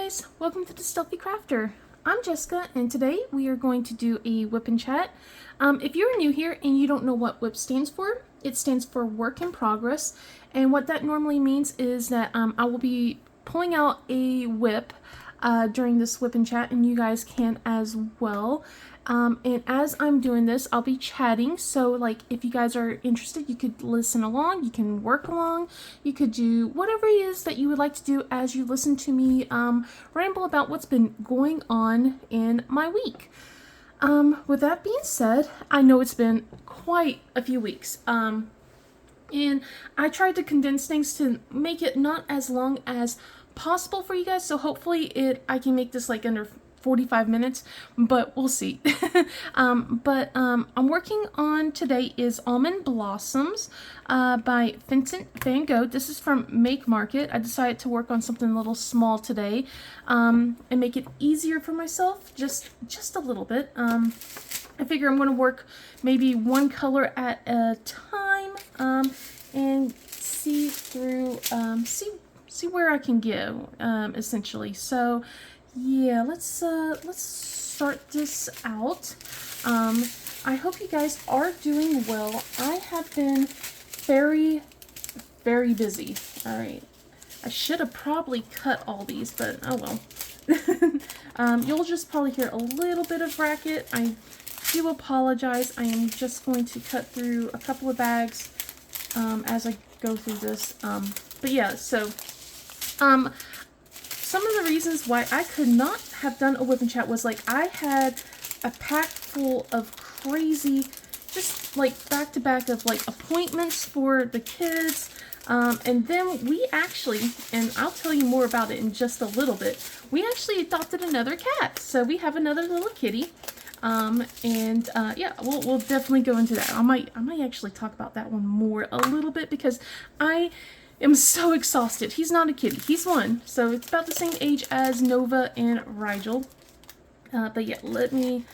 guys, welcome to the Stealthy Crafter. I'm Jessica and today we are going to do a Wip Chat. If you're new here and you don't know what Wip stands for, it stands for work in progress, and what that normally means is that I will be pulling out a whip during this Wip Chat, and you guys can as well. And as I'm doing this, I'll be chatting, so like if you guys are interested, you could listen along, you can work along, you could do whatever it is that you would like to do as you listen to me ramble about what's been going on in my week. With that being said, I know it's been quite a few weeks, and I tried to condense things to make it not as long as possible for you guys, so hopefully I can make this like under 45 minutes, but we'll see. I'm working on today is Almond Blossoms by Vincent Van Gogh. This is from Make Market. I decided to work on something a little small today and make it easier for myself, just a little bit. I figure I'm going to work maybe one color at a time and see through, see where I can go, essentially. So yeah, let's start this out. I hope you guys are doing well. I have been very busy. All right, I should have probably cut all these, but oh well. You'll just probably hear a little bit of racket. I do apologize. I am just going to cut through a couple of bags as I go through this. But yeah, so some of the reasons why I could not have done a Wip Chat was like I had a pack full of crazy, just like back-to-back of like appointments for the kids. And then we actually, and I'll tell you more about it in just a little bit, we actually adopted another cat. So we have another little kitty. Yeah, we'll definitely go into that. I might actually talk about that one more a little bit because I'm so exhausted. He's not a kitty. He's one. So it's about the same age as Nova and Rigel. But yeah, let me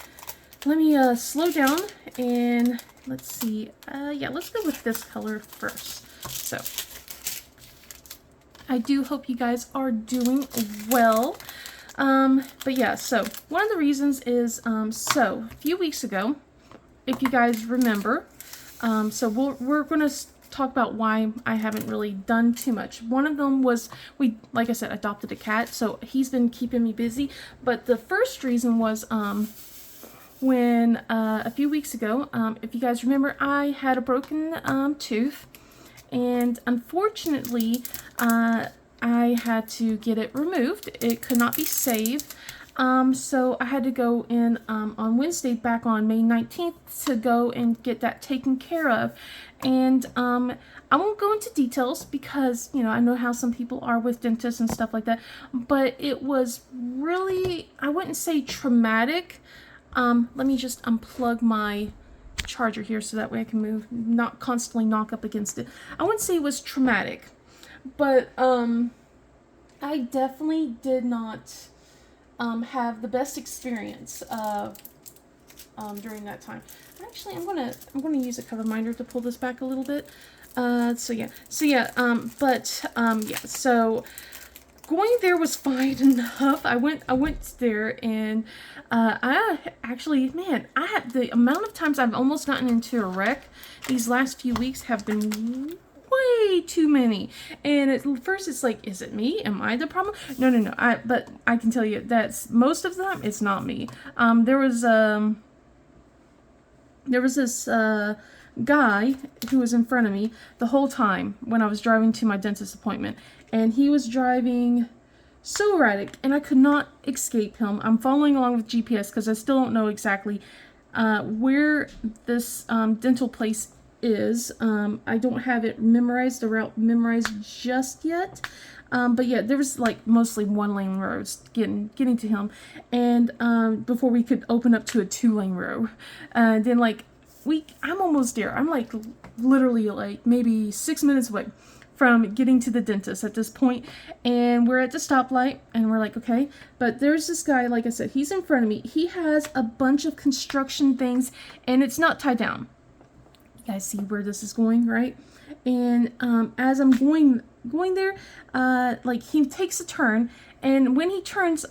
slow down and let's see. Yeah, let's go with this color first. So I do hope you guys are doing well. But yeah, so one of the reasons is, so a few weeks ago, if you guys remember, so we're going to talk about why I haven't really done too much. One of them was like I said, adopted a cat, so he's been keeping me busy. But the first reason was when a few weeks ago, if you guys remember, I had a broken tooth, and unfortunately I had to get it removed. It could not be saved. So I had to go in on Wednesday, back on May 19th, to go and get that taken care of. And I won't go into details because, you know, I know how some people are with dentists and stuff like that. But it was really, I wouldn't say traumatic. Let me just unplug my charger here so that way I can move, not constantly knock up against it. I wouldn't say it was traumatic, but I definitely did not have the best experience during that time. Actually, I'm gonna use a cover minder to pull this back a little bit. So yeah, so going there was fine enough. I went there, and I actually, man, I had the amount of times I've almost gotten into a wreck these last few weeks have been way too many. And at first it's like, is it me? Am I the problem? No. But I can tell you that's most of them, it's not me. There was this guy who was in front of me the whole time when I was driving to my dentist appointment, and he was driving so erratic, and I could not escape him. I'm following along with GPS because I still don't know exactly where this dental place is. I don't have it memorized, the route memorized just yet. But yeah, there was like mostly 1-lane roads getting to him, and before we could open up to a 2-lane road. Then like I'm almost there. I'm like literally like maybe 6 minutes away from getting to the dentist at this point, and we're at the stoplight, and we're like, okay, but there's this guy, like I said, he's in front of me. He has a bunch of construction things, and it's not tied down. You guys see where this is going, right? And as I'm going there, like he takes a turn, And when he turns,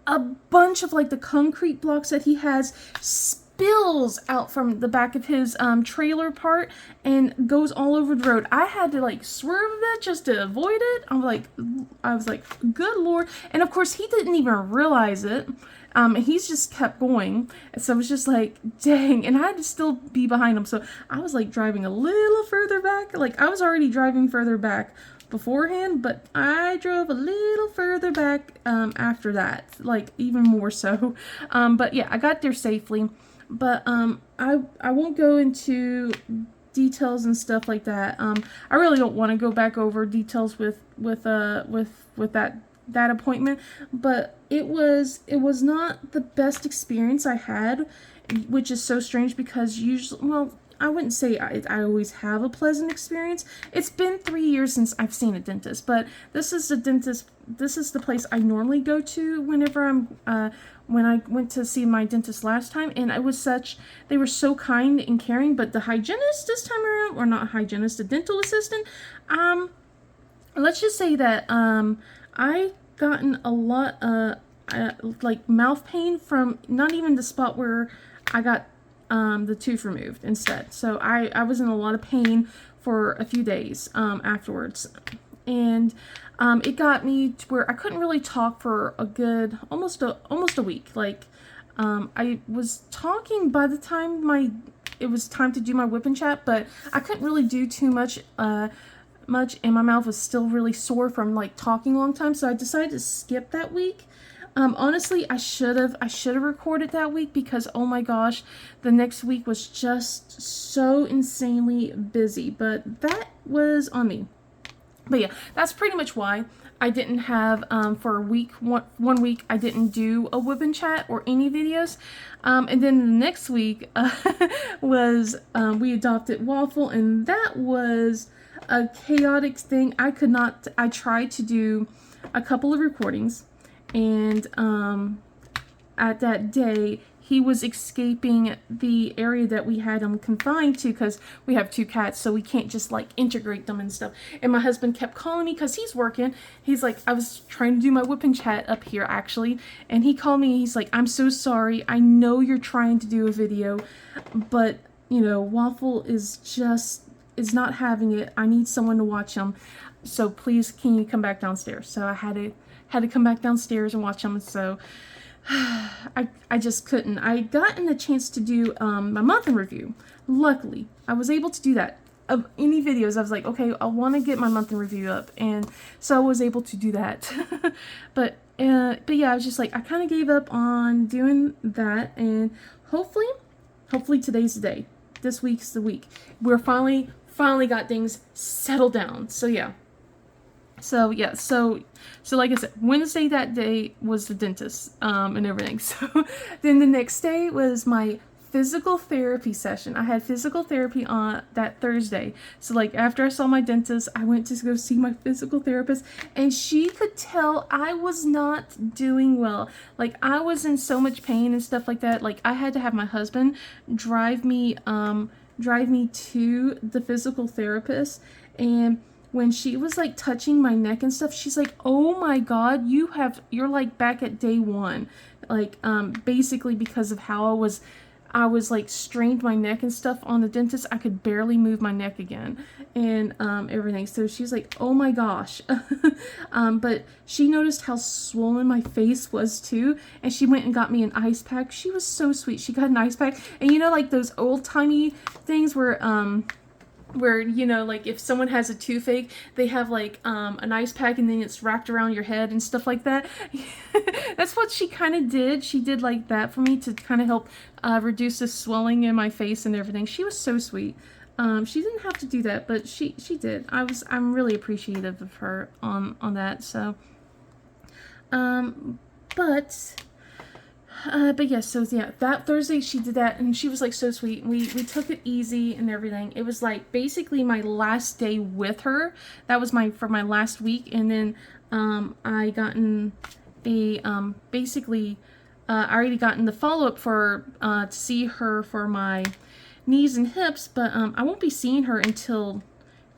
a bunch of like the concrete blocks that he has spills out from the back of his trailer part and goes all over the road. I had to like swerve a bit just to avoid it. I was like, good Lord. And of course he didn't even realize it. He's just kept going. So it was just like, dang. And I had to still be behind him. So I was like driving a little further back. Like I was already driving further back beforehand, but I drove a little further back after that, like even more so. But yeah, I got there safely. But I won't go into details and stuff like that. I really don't want to go back over details with that appointment, but it was not the best experience I had, which is so strange because usually, well, I wouldn't say I always have a pleasant experience. It's been 3 years since I've seen a dentist, but this is the place I normally go to whenever when I went to see my dentist last time, and they were so kind and caring, but the hygienist this time around, or not hygienist, the dental assistant, let's just say that I gotten a lot like mouth pain from not even the spot where I got the tooth removed instead. So I was in a lot of pain for a few days afterwards. And it got me to where I couldn't really talk for a good, almost a week. Like, I was talking by the time it was time to do my Wip Chat, but I couldn't really do too much, and my mouth was still really sore from like talking a long time. So I decided to skip that week. Honestly, I should have recorded that week because, oh my gosh, the next week was just so insanely busy, but that was on me. But yeah, that's pretty much why I didn't have, for one week, I didn't do a Wip Chat or any videos. And then the next week was, we adopted Waffle, and that was a chaotic thing. I tried to do a couple of recordings, and at that day, he was escaping the area that we had him confined to because we have 2 cats, so we can't just like integrate them and stuff. And my husband kept calling me because he's working. He's like, I was trying to do my Wip Chat up here actually, and he called me. He's like, I'm so sorry. I know you're trying to do a video, but you know, Waffle is not having it. I need someone to watch him. So please, can you come back downstairs? So I had to come back downstairs and watch him. So I just couldn't. I gotten a chance to do my month in review. Luckily, I was able to do that. Of any videos, I was like, okay, I want to get my month in review up, and so I was able to do that. but yeah, I was just like, I kind of gave up on doing that, and hopefully today's the day. This week's the week. We're finally got things settled down. So yeah. So yeah, so like I said, Wednesday that day was the dentist and everything. So then the next day was my physical therapy session. I had physical therapy on that Thursday. So like after I saw my dentist, I went to go see my physical therapist, and she could tell I was not doing well. Like I was in so much pain and stuff like that. Like I had to have my husband drive me to the physical therapist, and when she was like touching my neck and stuff, she's like, oh my God, you're like back at day 1. Like, basically because of how I was like strained my neck and stuff on the dentist, I could barely move my neck again and, everything. So she's like, oh my gosh. But she noticed how swollen my face was too. And she went and got me an ice pack. She was so sweet. She got an ice pack, and you know, like those old timey things where, you know, like if someone has a toothache, they have like an ice pack and then it's wrapped around your head and stuff like that. That's what she kind of did. She did like that for me to kind of help reduce the swelling in my face and everything. She was so sweet. She didn't have to do that, but she did. I'm really appreciative of her on that. So, but yeah, so yeah, that Thursday she did that, and she was like so sweet. We took it easy and everything. It was like basically my last day with her. That was for my last week, and then I gotten a basically I already gotten the follow-up for to see her for my knees and hips, but I won't be seeing her until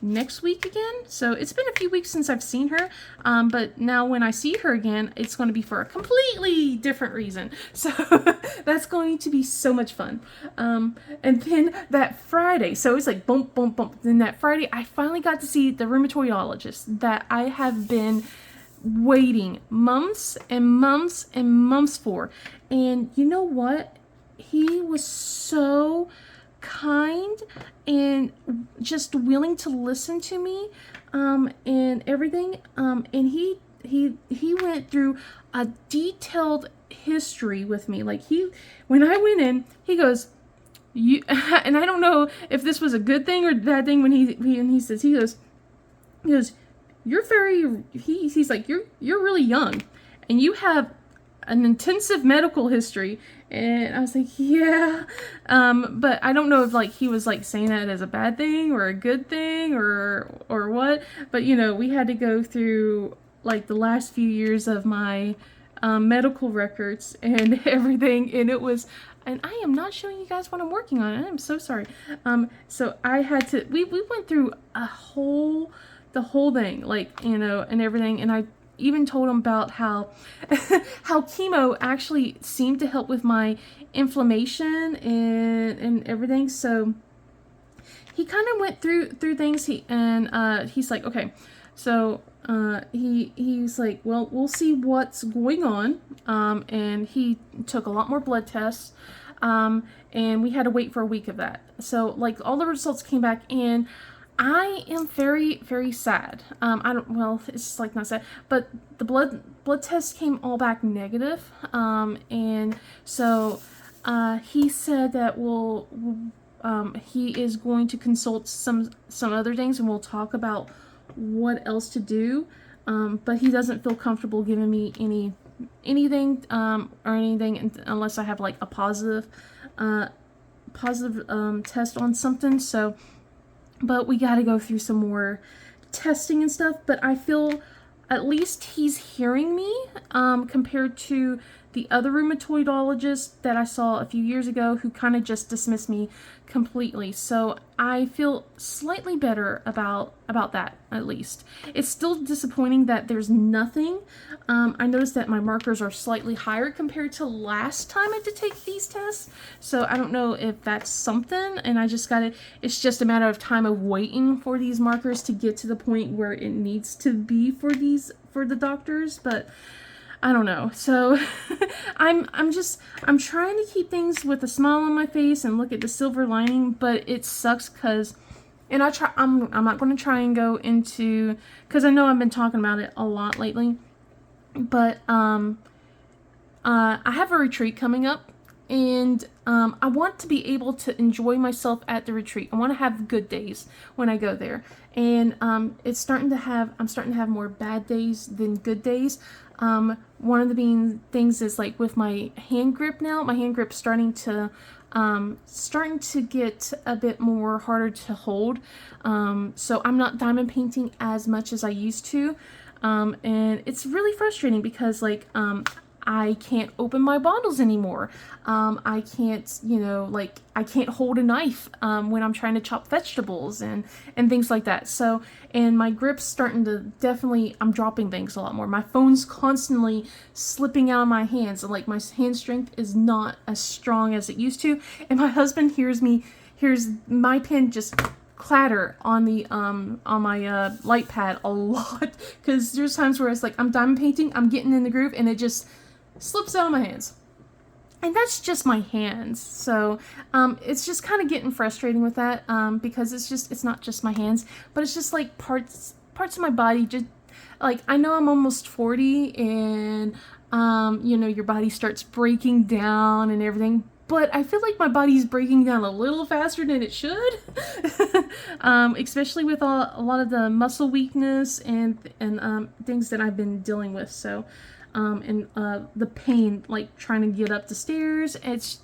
next week again. So it's been a few weeks since I've seen her, but now when I see her again, it's going to be for a completely different reason. So that's going to be so much fun. And then that Friday, so it's like bump, bump, bump. Then that Friday, I finally got to see the rheumatologist that I have been waiting months and months and months for. And you know what? He was so kind and just willing to listen to me, and everything. And he went through a detailed history with me. Like when I went in, he goes, "You," and I don't know if this was a good thing or bad thing when he says, he goes, "You're very," he's like, you're really young, and you have an intensive medical history." And I was like, yeah, but I don't know if like he was like saying that as a bad thing or a good thing or what. But you know, we had to go through like the last few years of my medical records and everything, and it was. And I am not showing you guys what I'm working on. I am so sorry. So I had to. We went through the whole thing, like, you know, and everything, and I even told him about how how chemo actually seemed to help with my inflammation and everything. So he kind of went through things. He's like, okay, so he's like, well, we'll see what's going on. And he took a lot more blood tests. And we had to wait for a week of that. So like all the results came back in. I am very, very sad. Well, it's like not sad, but the blood tests came all back negative. And so, he said that he is going to consult some other things, and we'll talk about what else to do. But he doesn't feel comfortable giving me anything, or anything unless I have like a positive test on something. So, but we got to go through some more testing and stuff. But I feel at least he's hearing me, compared to the other rheumatologist that I saw a few years ago who kind of just dismissed me completely. So I feel slightly better about that, at least. It's still disappointing that there's nothing. I noticed that my markers are slightly higher compared to last time I did take these tests. So I don't know if that's something, and it's just a matter of time of waiting for these markers to get to the point where it needs to be for the doctors, but I don't know. So I'm trying to keep things with a smile on my face and look at the silver lining, but it sucks because, and I'm not going to try and go into, because I know I've been talking about it a lot lately, but I have a retreat coming up, and I want to be able to enjoy myself at the retreat. I want to have good days when I go there, and I'm starting to have more bad days than good days. One of the main things is like with my hand grip now. My hand grip's starting to get a bit more harder to hold. So I'm not diamond painting as much as I used to. And it's really frustrating because like I can't open my bottles anymore. I can't, I can't hold a knife when I'm trying to chop vegetables and things like that. So, and my grip's starting to I'm dropping things a lot more. My phone's constantly slipping out of my hands, and like my hand strength is not as strong as it used to. And my husband hears my pen just clatter on the on my light pad a lot, because there's times where it's like I'm diamond painting, I'm getting in the groove, and it just slips out of my hands. And that's just my hands. So it's just kind of getting frustrating with that, because it's not just my hands, but it's just like parts of my body. Just like, I know I'm almost 40, and your body starts breaking down and everything, but I feel like my body's breaking down a little faster than it should. Especially with a lot of the muscle weakness and things that I've been dealing with. So and the pain, like trying to get up the stairs, it's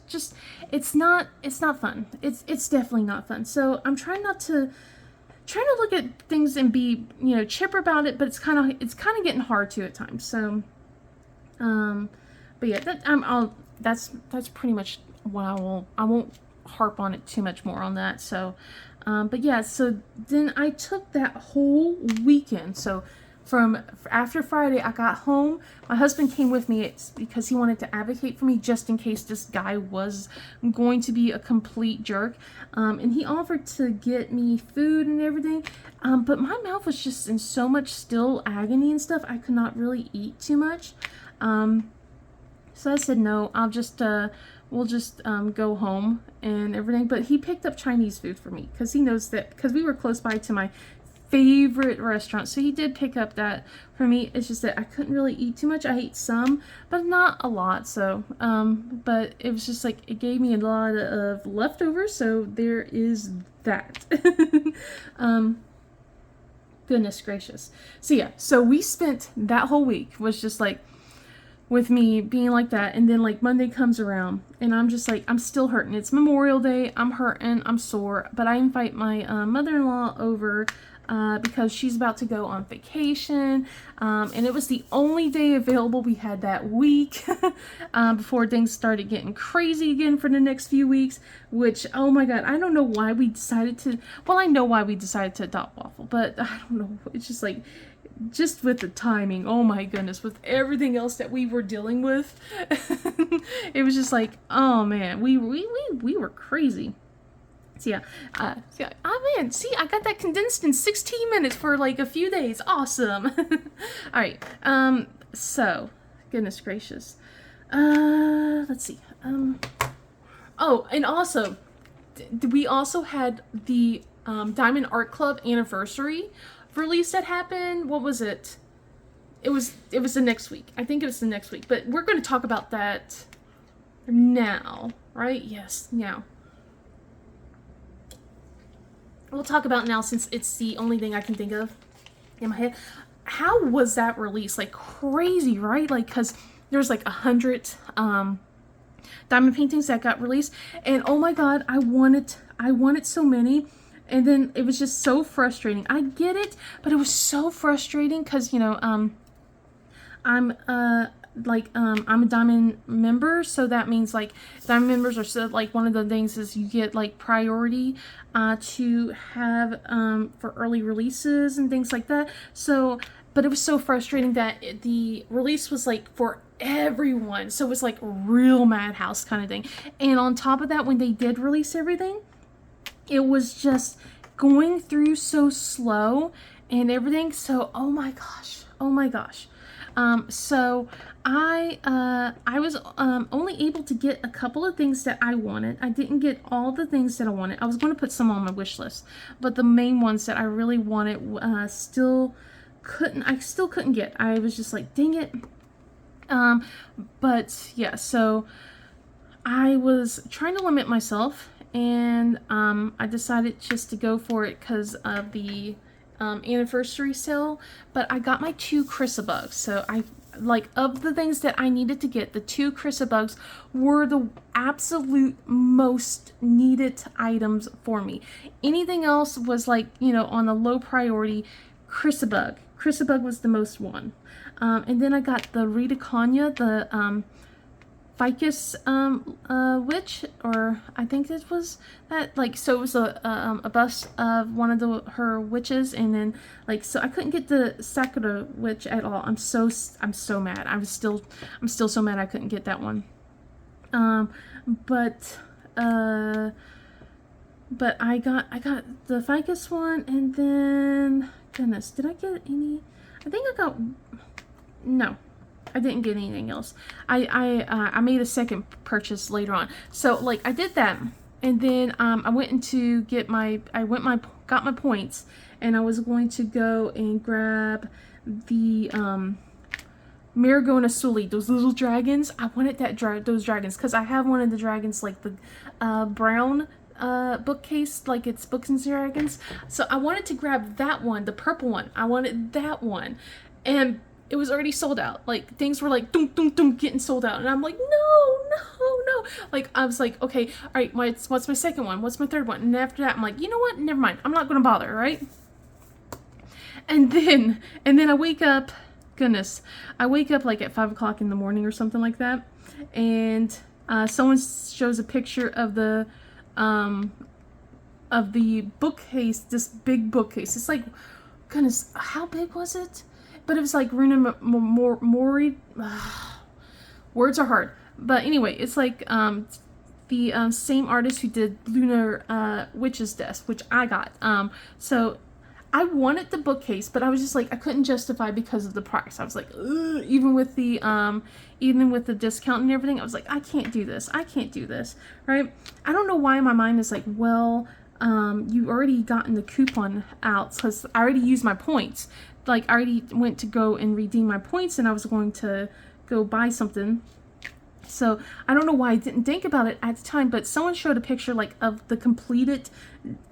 not fun. It's definitely not fun. So I'm trying to look at things and be, chipper about it, but it's kind of getting hard too at times. So, but yeah, that's pretty much what I won't harp on it too much more on that. So, but yeah, so then I took that whole weekend. So from after Friday, I got home. My husband came with me because he wanted to advocate for me just in case this guy was going to be a complete jerk. And he offered to get me food and everything. But my mouth was just in so much still agony and stuff. I could not really eat too much. So I said, no, I'll just, we'll just go home and everything. But he picked up Chinese food for me because he knows that, because we were close by to my favorite restaurant. So he did pick up that for me. It's just that I couldn't really eat too much. I ate some, but not a lot. So, but it was just like, it gave me a lot of leftovers. So there is that. Goodness gracious. So yeah, so we spent that whole week was just like, with me being like that, and then like Monday comes around and I'm just like, I'm still hurting. It's Memorial Day, I'm hurting, I'm sore, but I invite my mother-in-law over because she's about to go on vacation, and it was the only day available we had that week before things started getting crazy again for the next few weeks, which, oh my god, I don't know why we decided to, well, I know why we decided to adopt Waffle, but I don't know, it's just like, just with the timing, oh my goodness, with everything else that we were dealing with, it was just like, oh man, we were crazy. So yeah, oh man, see, I got that condensed in 16 minutes for like a few days. Awesome. All right. So, goodness gracious. Let's see. Oh, and also, we also had the Diamond Art Club anniversary release that happened. What was it? It was the next week. I think it was the next week. But we're going to talk about that now, right? Yes, now. We'll talk about now since it's the only thing I can think of in my head. How was that released? Like crazy, right? Like, because there's like 100 diamond paintings that got released, and oh my god, I wanted so many, and then it was just so frustrating. I get it, but it was so frustrating because, you know, I'm a diamond member, so that means like diamond members are so, like, one of the things is you get like priority to have for early releases and things like that. So, but it was so frustrating that the release was like for everyone, so it was like real madhouse kind of thing. And on top of that, when they did release everything, it was just going through so slow and everything. So oh my gosh. So I was only able to get a couple of things that I wanted. I didn't get all the things that I wanted. I was going to put some on my wish list, but the main ones that I really wanted I still couldn't get. I was just like, dang it. But yeah, so I was trying to limit myself, and I decided just to go for it because of the anniversary sale. But I got my 2 Chrysabugs, so I like, of the things that I needed to get, the 2 Chrysabugs were the absolute most needed items for me. Anything else was like, you know, on a low priority. Chrysabug was the most one. And then I got the Rita Kanya, the Ficus witch, or I think it was that, like, so it was a bust of one of her witches, and then like, so I couldn't get the Sakura witch at all. I'm so mad. I'm still so mad I couldn't get that one. But I got the Ficus one, and then, goodness, did I get any? I think I got, no, I didn't get anything else. I made a second purchase later on. So like, I did that, and then I went to get got my points, and I was going to go and grab the Marigo and Asuli, those little dragons. I wanted those dragons because I have one of the dragons, like the brown bookcase, like it's Books and Dragons. So I wanted to grab that one, the purple one. I wanted that one, and it was already sold out. Like, things were like dum dum dum getting sold out, and I'm like, no. Like, I was like, okay, all right, what's my second one? What's my third one? And after that, I'm like, you know what? Never mind. I'm not gonna bother, right? And then I wake up. Goodness, I wake up like at 5 o'clock in the morning or something like that, and someone shows a picture of the of the bookcase, this big bookcase. It's like, goodness, how big was it? But it was like Runa Mori. Words are hard. But anyway, it's like the same artist who did Lunar Witch's Desk, which I got. So I wanted the bookcase, but I was just like, I couldn't justify because of the price. I was like, ugh, even with the discount and everything, I was like, I can't do this. I can't do this, right? I don't know why my mind is like, well, you already gotten the coupon out because I already used my points. Like, I already went to go and redeem my points, and I was going to go buy something. So I don't know why I didn't think about it at the time, but someone showed a picture like of the completed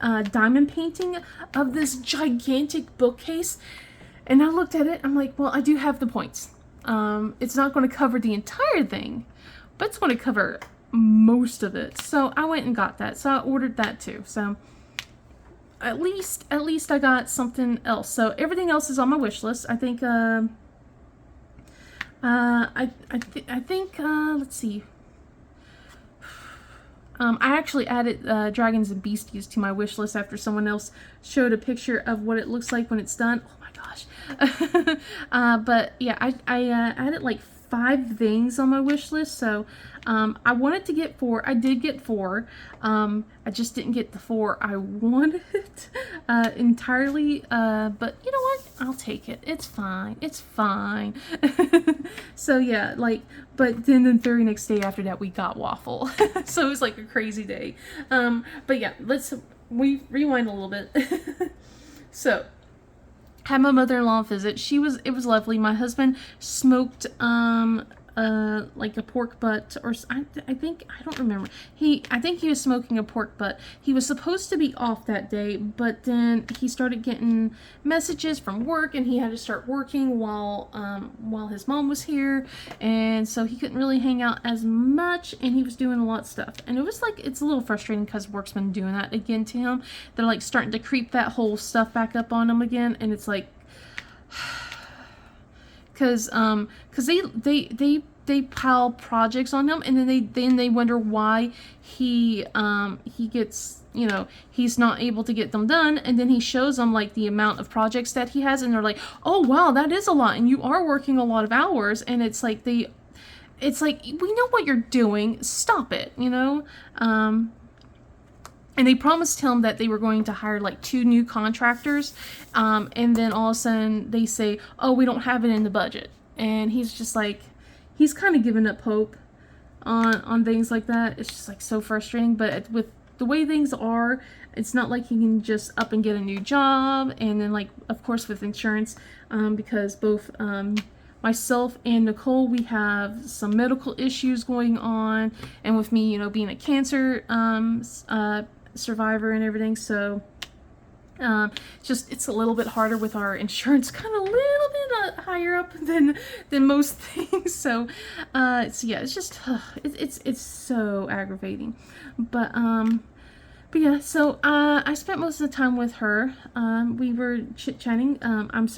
diamond painting of this gigantic bookcase, and I looked at it. I'm like, well, I do have the points. It's not going to cover the entire thing, but it's going to cover most of it. So I went and got that. So I ordered that too. So at least I got something else. So everything else is on my wish list. I think. I think, let's see. I actually added Dragons and Beasties to my wish list after someone else showed a picture of what it looks like when it's done. Oh my gosh. But yeah, I added like 5 things on my wish list. So I wanted to get 4. I did get 4. I just didn't get the 4 I wanted entirely. But you know what? I'll take it. It's fine. It's fine. So yeah, like, but then the very next day after that, we got waffle. So it was like a crazy day. But yeah, we rewind a little bit. So had my mother-in-law visit. It was lovely. My husband smoked like a pork butt, or I don't remember. I think he was smoking a pork butt. He was supposed to be off that day, but then he started getting messages from work, and he had to start working while his mom was here, and so he couldn't really hang out as much, and he was doing a lot of stuff, and it was like, it's a little frustrating because work's been doing that again to him. They're like starting to creep that whole stuff back up on him again, and it's like, because they pile projects on him, and then they wonder why he gets, you know, he's not able to get them done, and then he shows them like the amount of projects that he has, and they're like, oh wow, that is a lot, and you are working a lot of hours, and it's like we know what you're doing, stop it, you know. And they promised him that they were going to hire like 2 new contractors, and then all of a sudden they say, oh, we don't have it in the budget. And he's just like, he's kind of given up hope on things like that. It's just like so frustrating. But with the way things are, it's not like he can just up and get a new job. And then, like, of course, with insurance, because both myself and Nicole, we have some medical issues going on, and with me, you know, being a cancer survivor and everything, so it's a little bit harder with our insurance, kind of a little bit higher up than most things. So yeah, it's just it's so aggravating, but yeah, so I spent most of the time with her. We were chit-chatting. I was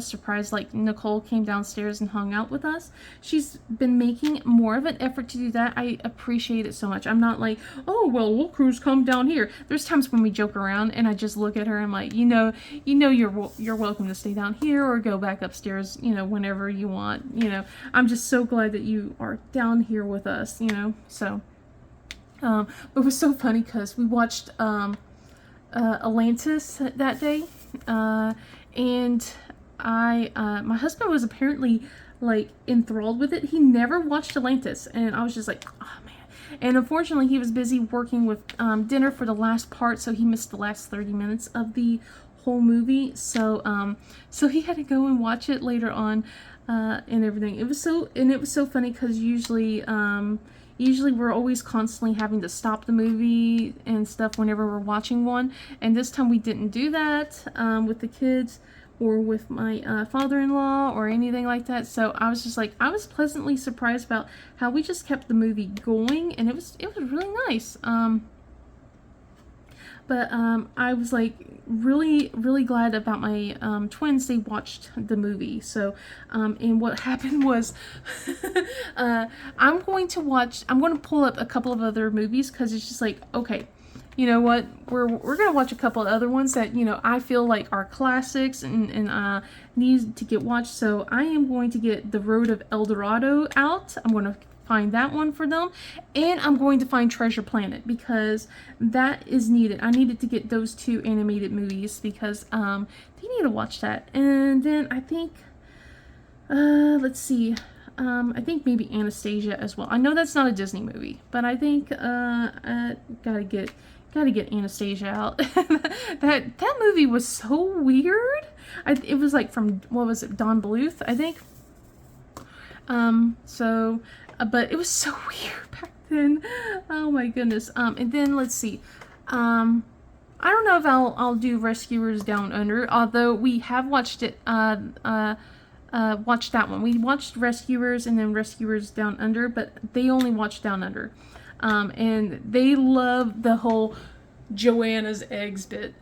surprised, like, Nicole came downstairs and hung out with us. She's been making more of an effort to do that. I appreciate it so much. I'm not like, oh, well, we'll cruise, come down here. There's times when we joke around, and I just look at her and I'm like, you know, you're welcome to stay down here or go back upstairs, you know, whenever you want. You know, I'm just so glad that you are down here with us, you know, so... it was so funny because we watched Atlantis that day, and my husband was apparently like enthralled with it. He never watched Atlantis, and I was just like, oh man. And unfortunately, he was busy working with dinner for the last part, so he missed the last 30 minutes of the whole movie. So so he had to go and watch it later on, and everything. It was so funny because usually we're always constantly having to stop the movie and stuff whenever we're watching one, and this time we didn't do that with the kids or with my father-in-law or anything like that. So I was just like, I was pleasantly surprised about how we just kept the movie going, and it was really nice. But I was like really glad about my twins. They watched the movie. So and what happened was I'm going to pull up a couple of other movies because it's just like, okay, you know what, we're gonna watch a couple of other ones that, you know, I feel like are classics and need to get watched. So I am going to get The Road of El Dorado out. I'm going to find that one for them, and I'm going to find Treasure Planet because that is needed. I needed to get those two animated movies because they need to watch that. And then I think let's see, I think maybe Anastasia as well. I know that's not a Disney movie, but I think gotta get Anastasia out. that movie was so weird. It was like from, what was it, Don Bluth, I think. But it was so weird back then. Oh my goodness. And then let's see. I don't know if I'll do Rescuers Down Under, although we have watched it. Watched that one. We watched Rescuers and then Rescuers Down Under, but they only watched Down Under. And they love the whole Joanna's eggs bit.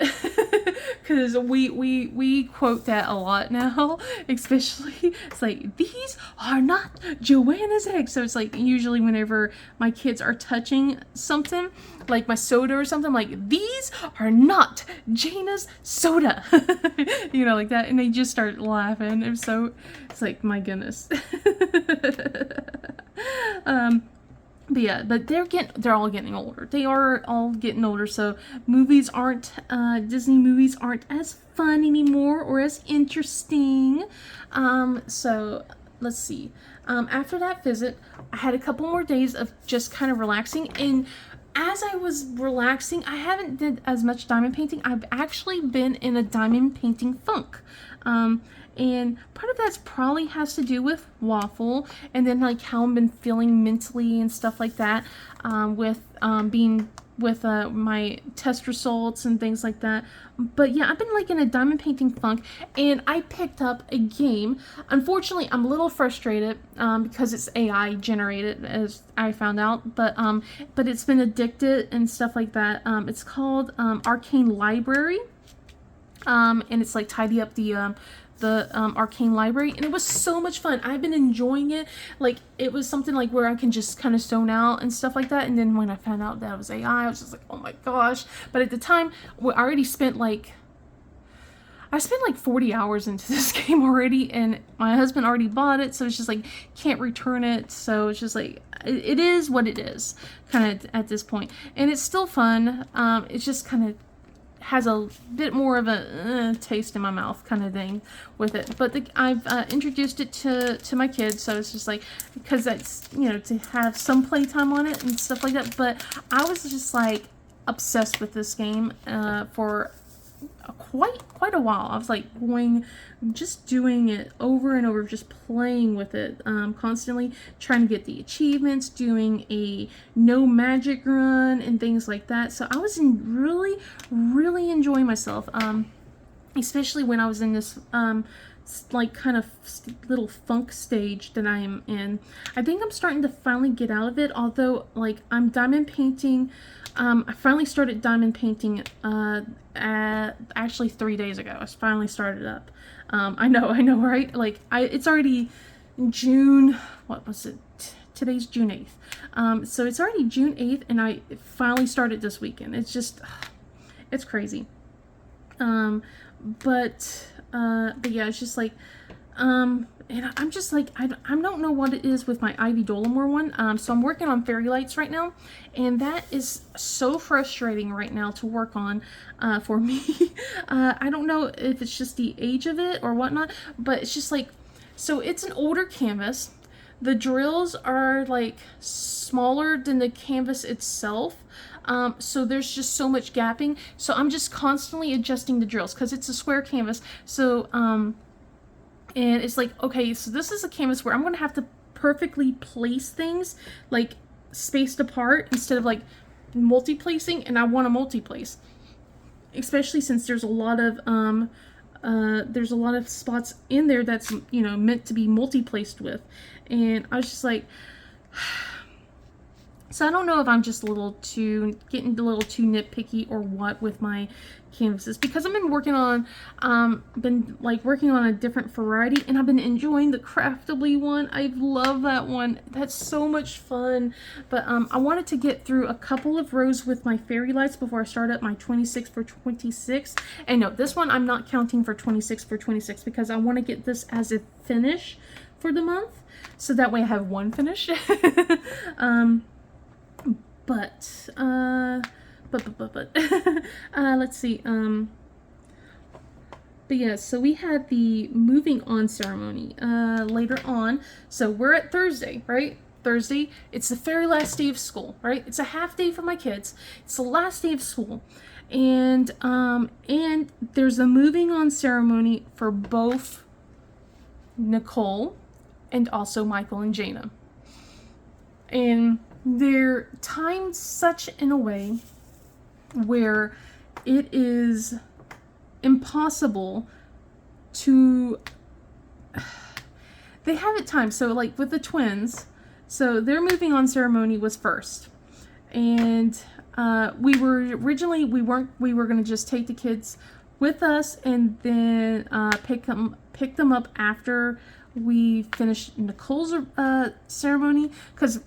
Because we quote that a lot now, especially, it's like, these are not Joanna's eggs. So it's like, usually whenever my kids are touching something, like my soda or something, I'm like, these are not Jana's soda. You know, like that, and they just start laughing. It's like, my goodness. But yeah, but they're all getting older. They are all getting older, so Disney movies aren't as fun anymore or as interesting. So let's see. After that visit, I had a couple more days of just kind of relaxing, and as I was relaxing, I haven't did as much diamond painting. I've actually been in a diamond painting funk. And part of that probably has to do with Waffle, and then like how I've been feeling mentally and stuff like that, with being with my test results and things like that. But yeah, I've been like in a diamond painting funk, and I picked up a game. Unfortunately, I'm a little frustrated because it's AI generated, as I found out, but it's been addicted and stuff like that. It's called Arcane Library, and it's like tidy up the Arcane Library, and it was so much fun. I've been enjoying it. Like, it was something like where I can just kind of zone out and stuff like that. And then when I found out that it was AI, I was just like, oh my gosh. But at the time, I already spent like 40 hours into this game already, and my husband already bought it, so it's just like, can't return it. So it's just like, it is what it is, kind of at this point. And it's still fun. It's just kind of has a bit more of a taste in my mouth kind of thing with it, but I've introduced it to my kids, so it's just like, because that's, you know, to have some playtime on it and stuff like that. But I was just like obsessed with this game for quite a while. I was like just doing it over and over, just playing with it constantly, trying to get the achievements, doing a no magic run and things like that. So I was really enjoying myself, especially when I was in this like kind of little funk stage that I am in. I think I'm starting to finally get out of it, although like I'm diamond painting. I finally started diamond painting actually 3 days ago. I finally started up. I know, right? Like, it's already June, what was it? Today's June 8th. So it's already June 8th, and I finally started this weekend. It's just, it's crazy. But yeah, it's just like, and I'm just like, I don't know what it is with my Ivy Dolomore one. So I'm working on Fairy Lights right now, and that is so frustrating right now to work on for me. I don't know if it's just the age of it or whatnot, but it's just like, so it's an older canvas. The drills are like smaller than the canvas itself. So there's just so much gapping. So I'm just constantly adjusting the drills because it's a square canvas. So, and it's like, okay, so this is a canvas where I'm going to have to perfectly place things like spaced apart instead of like multi-placing, and I want to multi-place, especially since there's a lot of spots in there that's, you know, meant to be multi-placed with. And I was just like, So I don't know if I'm just getting a little too nitpicky or what with my canvases, because I've been working on a different variety, and I've been enjoying the Craftably one. I love that one. That's so much fun. But I wanted to get through a couple of rows with my fairy lights before I start up my 26 for 26. And no, this one I'm not counting for 26 for 26 because I want to get this as a finish for the month, so that way I have one finish. But let's see. But yeah, so we had the moving on ceremony later on. So we're at Thursday, right? Thursday. It's the very last day of school, right? It's a half day for my kids. It's the last day of school, and there's a moving on ceremony for both Nicole and also Michael and Jana, and they're timed such in a way where it is impossible to, they have it timed. So like with the twins, so their moving on ceremony was first, and we were going to just take the kids with us and then pick them up after we finished Nicole's ceremony, because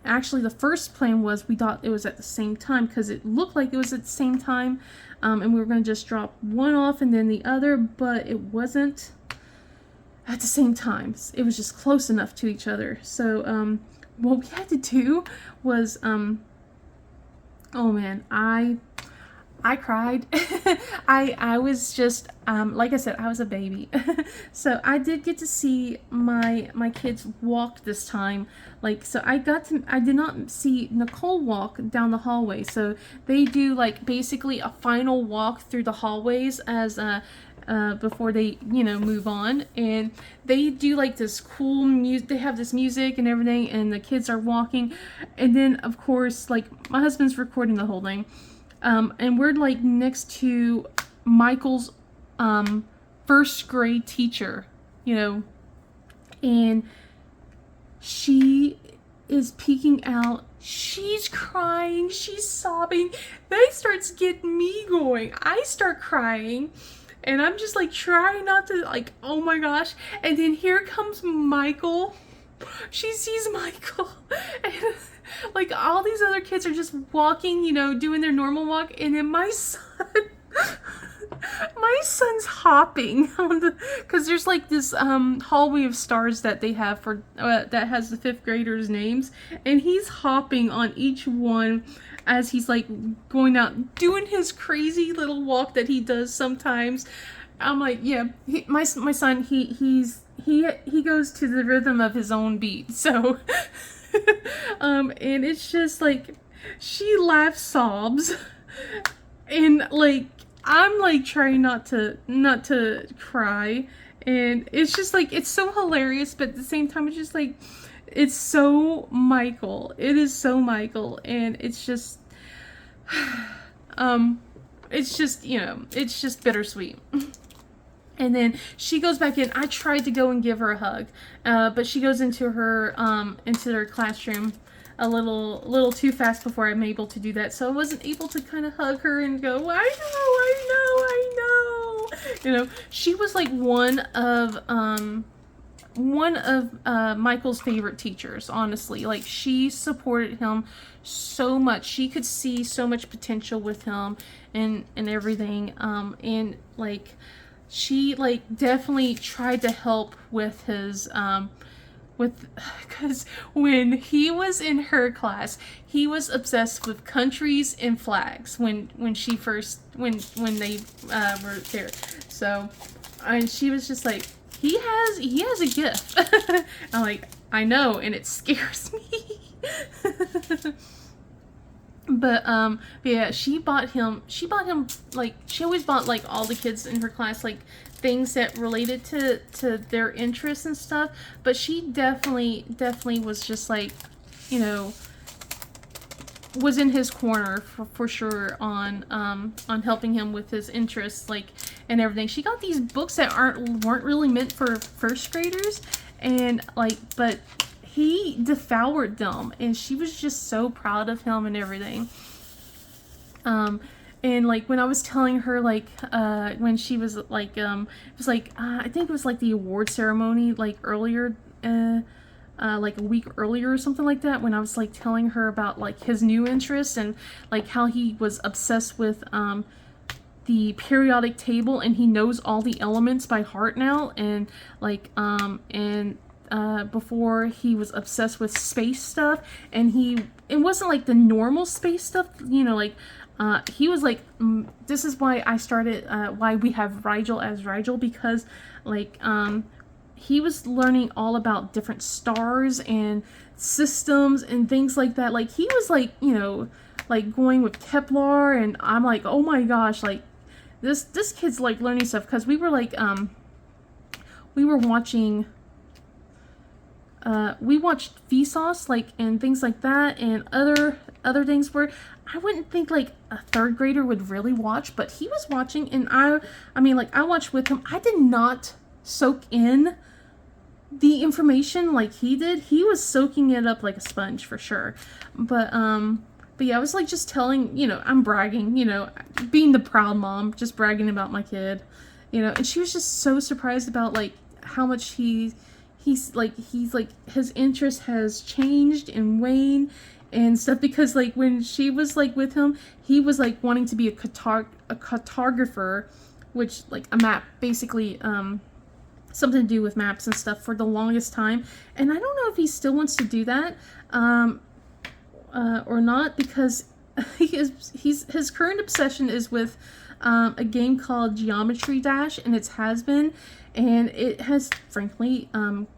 actually the first plan was we thought it was at the same time, because it looked like it was at the same time, and we were going to just drop one off and then the other, but it wasn't at the same time. It was just close enough to each other. So what we had to do was oh man, I cried. I was just, like I said, I was a baby. So I did get to see my kids walk this time. Like, so I did not see Nicole walk down the hallway. So they do like basically a final walk through the hallways as before they, move on. And they do like this cool music. They have this music and everything, and the kids are walking. And then of course, like, my husband's recording the whole thing. And we're like next to Michael's first grade teacher, and she is peeking out. She's crying, she's sobbing. That starts getting me going. I start crying, and I'm just like trying not to, like, oh my gosh. And then here comes Michael. She sees Michael, and like all these other kids are just walking, doing their normal walk, and then my son's hopping on because there's like this hallway of stars that they have for that has the 5th graders' names, and he's hopping on each one as he's like going out doing his crazy little walk that he does sometimes. I'm like, yeah, my son, he goes to the rhythm of his own beat. So and it's just like she laughs, sobs, and like I'm like trying not to cry, and it's just like it's so hilarious, but at the same time it's just like it's so Michael. It is so Michael, and it's just it's just it's just bittersweet. And then she goes back in. I tried to go and give her a hug, but she goes into her classroom a little too fast before I'm able to do that. So I wasn't able to kind of hug her and go, I know. She was like one of Michael's favorite teachers, honestly. Like, she supported him so much. She could see so much potential with him and everything. And like, she like definitely tried to help with his because when he was in her class, he was obsessed with countries and flags when they were there. So, and she was just like, he has a gift. I'm like, I know, and it scares me. But yeah, she bought him like, she always bought like all the kids in her class like things that related to their interests and stuff, but she definitely was just like, was in his corner for sure on helping him with his interests, like, and everything. She got these books that weren't really meant for 1st graders, and like, but he devoured them, and she was just so proud of him and everything. And like when I was telling her, like when she was like it was like I think it was like the award ceremony like earlier, like a week earlier or something like that, when I was like telling her about like his new interests and like how he was obsessed with the periodic table, and he knows all the elements by heart now, and like before he was obsessed with space stuff, and it wasn't like the normal space stuff, you know, like he was like, this is why I started, why we have Rigel as Rigel, because like he was learning all about different stars and systems and things like that. Like he was like, you know, like going with Kepler, and I'm like, oh my gosh, like this kid's like learning stuff, because we were like we were watching we watched Vsauce, like, and things like that, and other things where I wouldn't think like a third grader would really watch, but he was watching, and I mean, like, I watched with him. I did not soak in the information like he did. He was soaking it up like a sponge for sure. But yeah, I was like just telling, you know, I'm bragging, you know, being the proud mom, just bragging about my kid, you know, and she was just so surprised about like how much he's like his interest has changed and waned and stuff, because like when she was like with him, he was like wanting to be a cartographer, which like a map, basically something to do with maps and stuff, for the longest time. And I don't know if he still wants to do that or not, because his current obsession is with a game called Geometry Dash, and it has been, and it has frankly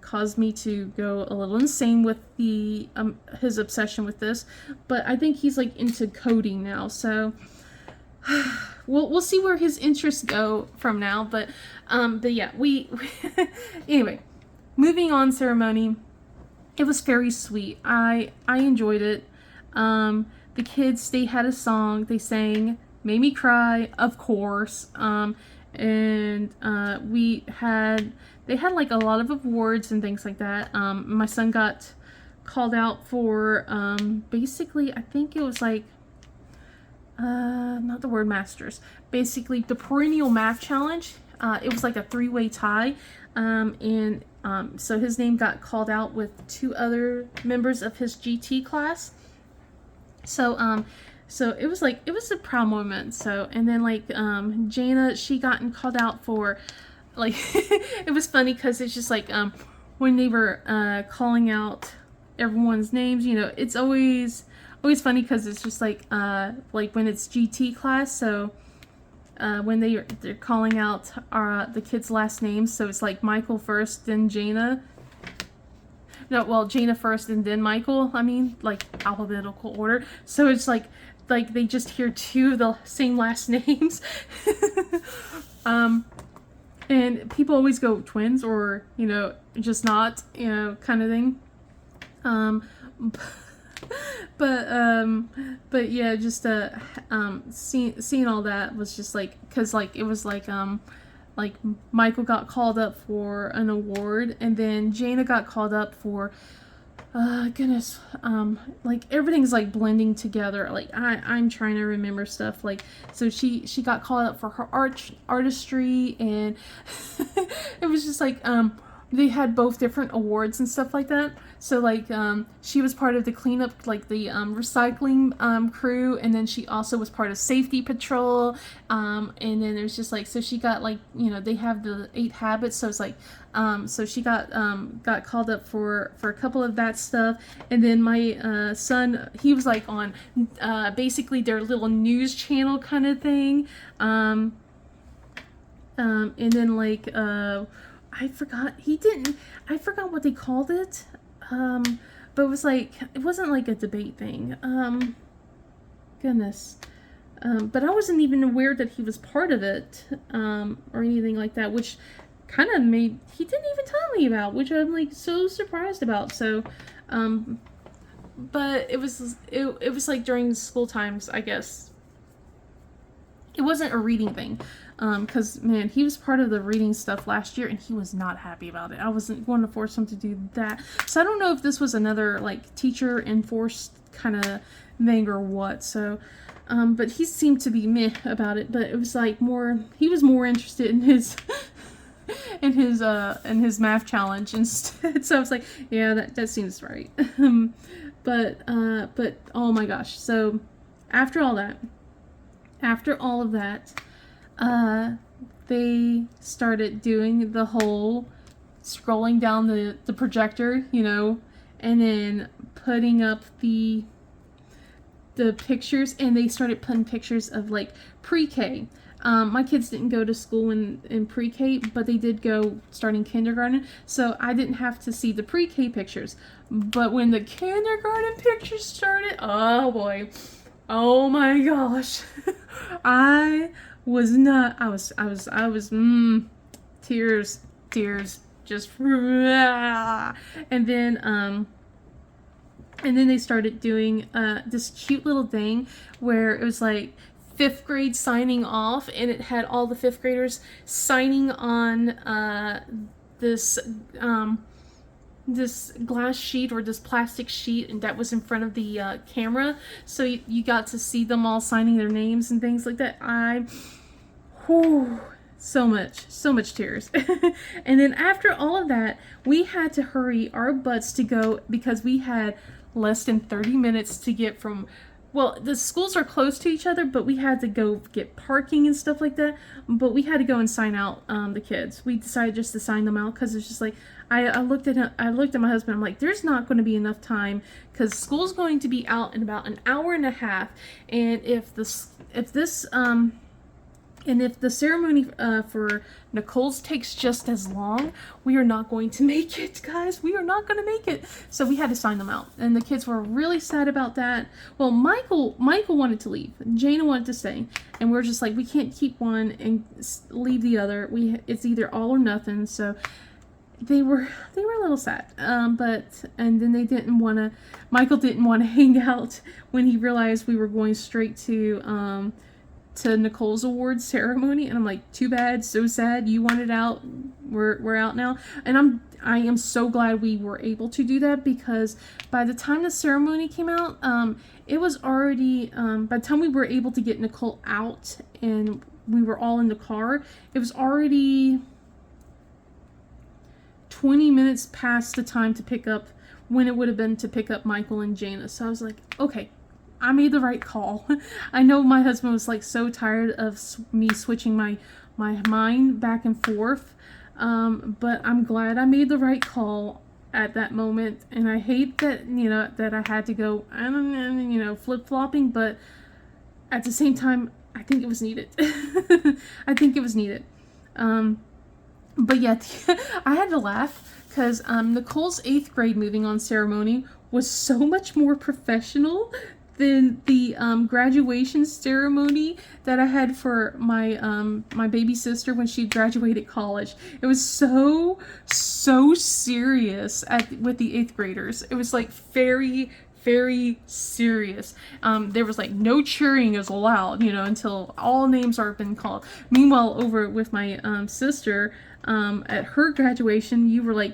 caused me to go a little insane with the his obsession with this. But I think he's like into coding now, so we'll see where his interests go from now. But yeah, we anyway, moving on. Ceremony, it was very sweet. I enjoyed it. The kids, they had a song they sang, made me cry, of course. And they had like a lot of awards and things like that. My son got called out for basically, I think it was like not the word masters, basically the perennial math challenge. It was like a 3-way tie, and so his name got called out with 2 other members of his GT class. So it was like, it was a proud moment. So, and then like Jana, she gotten called out for like it was funny because it's just like when they were calling out everyone's names, you know, it's always funny because it's just like when it's GT class, so when they're calling out the kids' last names, so it's like Michael first, then Jana. No, well, Jana first and then Michael. I mean, like alphabetical order. So it's like they just hear 2 of the same last names. And people always go twins, or, you know, just not, you know, kind of thing. But yeah, just seeing all that was just like, because like it was like Michael got called up for an award, and then Jana got called up for goodness, like everything's like blending together. Like I'm trying to remember stuff. Like, so she got called up for her artistry, and it was just like they had both different awards and stuff like that. So like she was part of the cleanup, like the recycling crew, and then she also was part of safety patrol, and then there's just like, so she got like, you know, they have the 8 habits, so it's like so she got called up for a couple of that stuff. And then my son, he was like on basically their little news channel kind of thing, and then like I forgot what they called it, but it was like, it wasn't like a debate thing, goodness, but I wasn't even aware that he was part of it, or anything like that, which kind of he didn't even tell me about, which I'm like so surprised about. So but it was like during school times, I guess. It wasn't a reading thing, because man, he was part of the reading stuff last year, and he was not happy about it. I wasn't going to force him to do that, so I don't know if this was another like teacher enforced kind of thing or what. So, but he seemed to be meh about it. But it was like more, he was more interested in his in his math challenge instead. So I was like, yeah, that seems right. But oh my gosh, so after all of that, they started doing the whole scrolling down the projector, you know, and then putting up the pictures, and they started putting pictures of like pre-K. My kids didn't go to school in pre-K, but they did go starting kindergarten, so I didn't have to see the pre-K pictures. But when the kindergarten pictures started, oh boy, oh my gosh, I was tears, just, and then they started doing this cute little thing where it was like 5th grade signing off, and it had all the 5th graders signing on this this glass sheet or this plastic sheet, and that was in front of the camera, so you got to see them all signing their names and things like that. So much tears. And then after all of that, we had to hurry our butts to go, because we had less than 30 minutes to get from, well, the schools are close to each other, but we had to go get parking and stuff like that. But we had to go and sign out the kids. We decided just to sign them out, because it's just like, I looked at my husband. I'm like, there's not going to be enough time, because school's going to be out in about an hour and a half, and if the ceremony for Nicole's takes just as long, we are not going to make it, guys. We are not going to make it. So we had to sign them out, and the kids were really sad about that. Well, Michael wanted to leave. Jana wanted to stay, and we're just like, we can't keep one and leave the other. It's either all or nothing. So they were a little sad. And then Michael didn't want to hang out when he realized we were going straight to Nicole's awards ceremony, and I'm like, too bad, so sad, you wanted out, we're out now. And I am so glad we were able to do that, because by the time the ceremony came out, it was already by the time we were able to get Nicole out and we were all in the car, it was already 20 minutes past the time to pick up, when it would have been to pick up Michael and Jana. So I was like, okay, I made the right call. I know my husband was like so tired of me switching my mind back and forth, but I'm glad I made the right call at that moment. And I hate that, that I had to go, flip-flopping, but at the same time, I think it was needed. I think it was needed. But yeah, I had to laugh, because Nicole's 8th grade moving on ceremony was so much more professional than the graduation ceremony that I had for my baby sister when she graduated college. It was so serious with the 8th graders. It was like very serious. There was like no cheering is allowed, until all names are been called. Meanwhile, over with my sister, at her graduation,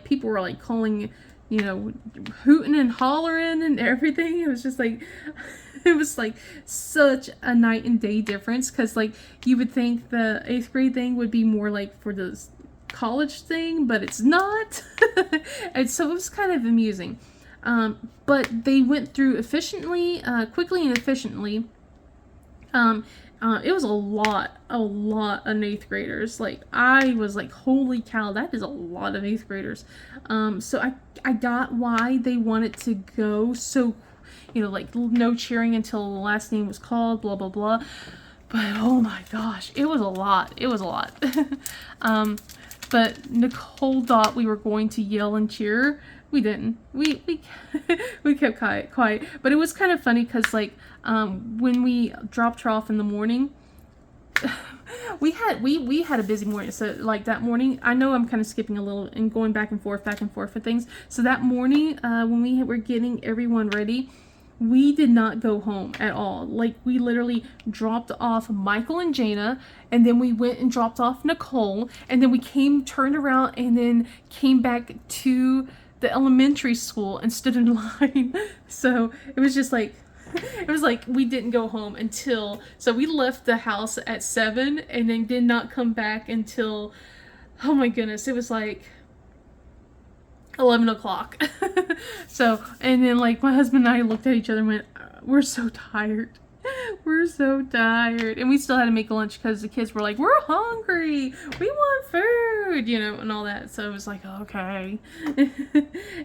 people were like calling, hooting and hollering and everything. It was just like, it was like such a night and day difference, because like you would think the 8th grade thing would be more like for the college thing, but it's not. And so it was kind of amusing. But they went through quickly and efficiently. It was a lot of 8th graders. Like, I was like, holy cow, that is a lot of 8th graders. So I got why they wanted to go so, like no cheering until the last name was called, blah, blah, blah. But oh my gosh, it was a lot. But Nicole thought we were going to yell and cheer. We didn't. We kept quiet. But it was kind of funny, because like when we dropped her off in the morning, we had a busy morning. So like that morning, I know I'm kind of skipping a little and going back and forth for things. So that morning, when we were getting everyone ready, we did not go home at all. Like, we literally dropped off Michael and Jana, and then we went and dropped off Nicole, and then we turned around, and then came back to the elementary school and stood in line. So it was just like, it was like we didn't go home until, so we left the house at 7 and then did not come back until, oh my goodness, it was like 11 o'clock. So, and then like my husband and I looked at each other and went, we're so tired. We're so tired. And we still had to make lunch because the kids were like, we're hungry. We want food, you know, and all that. So it was like, okay.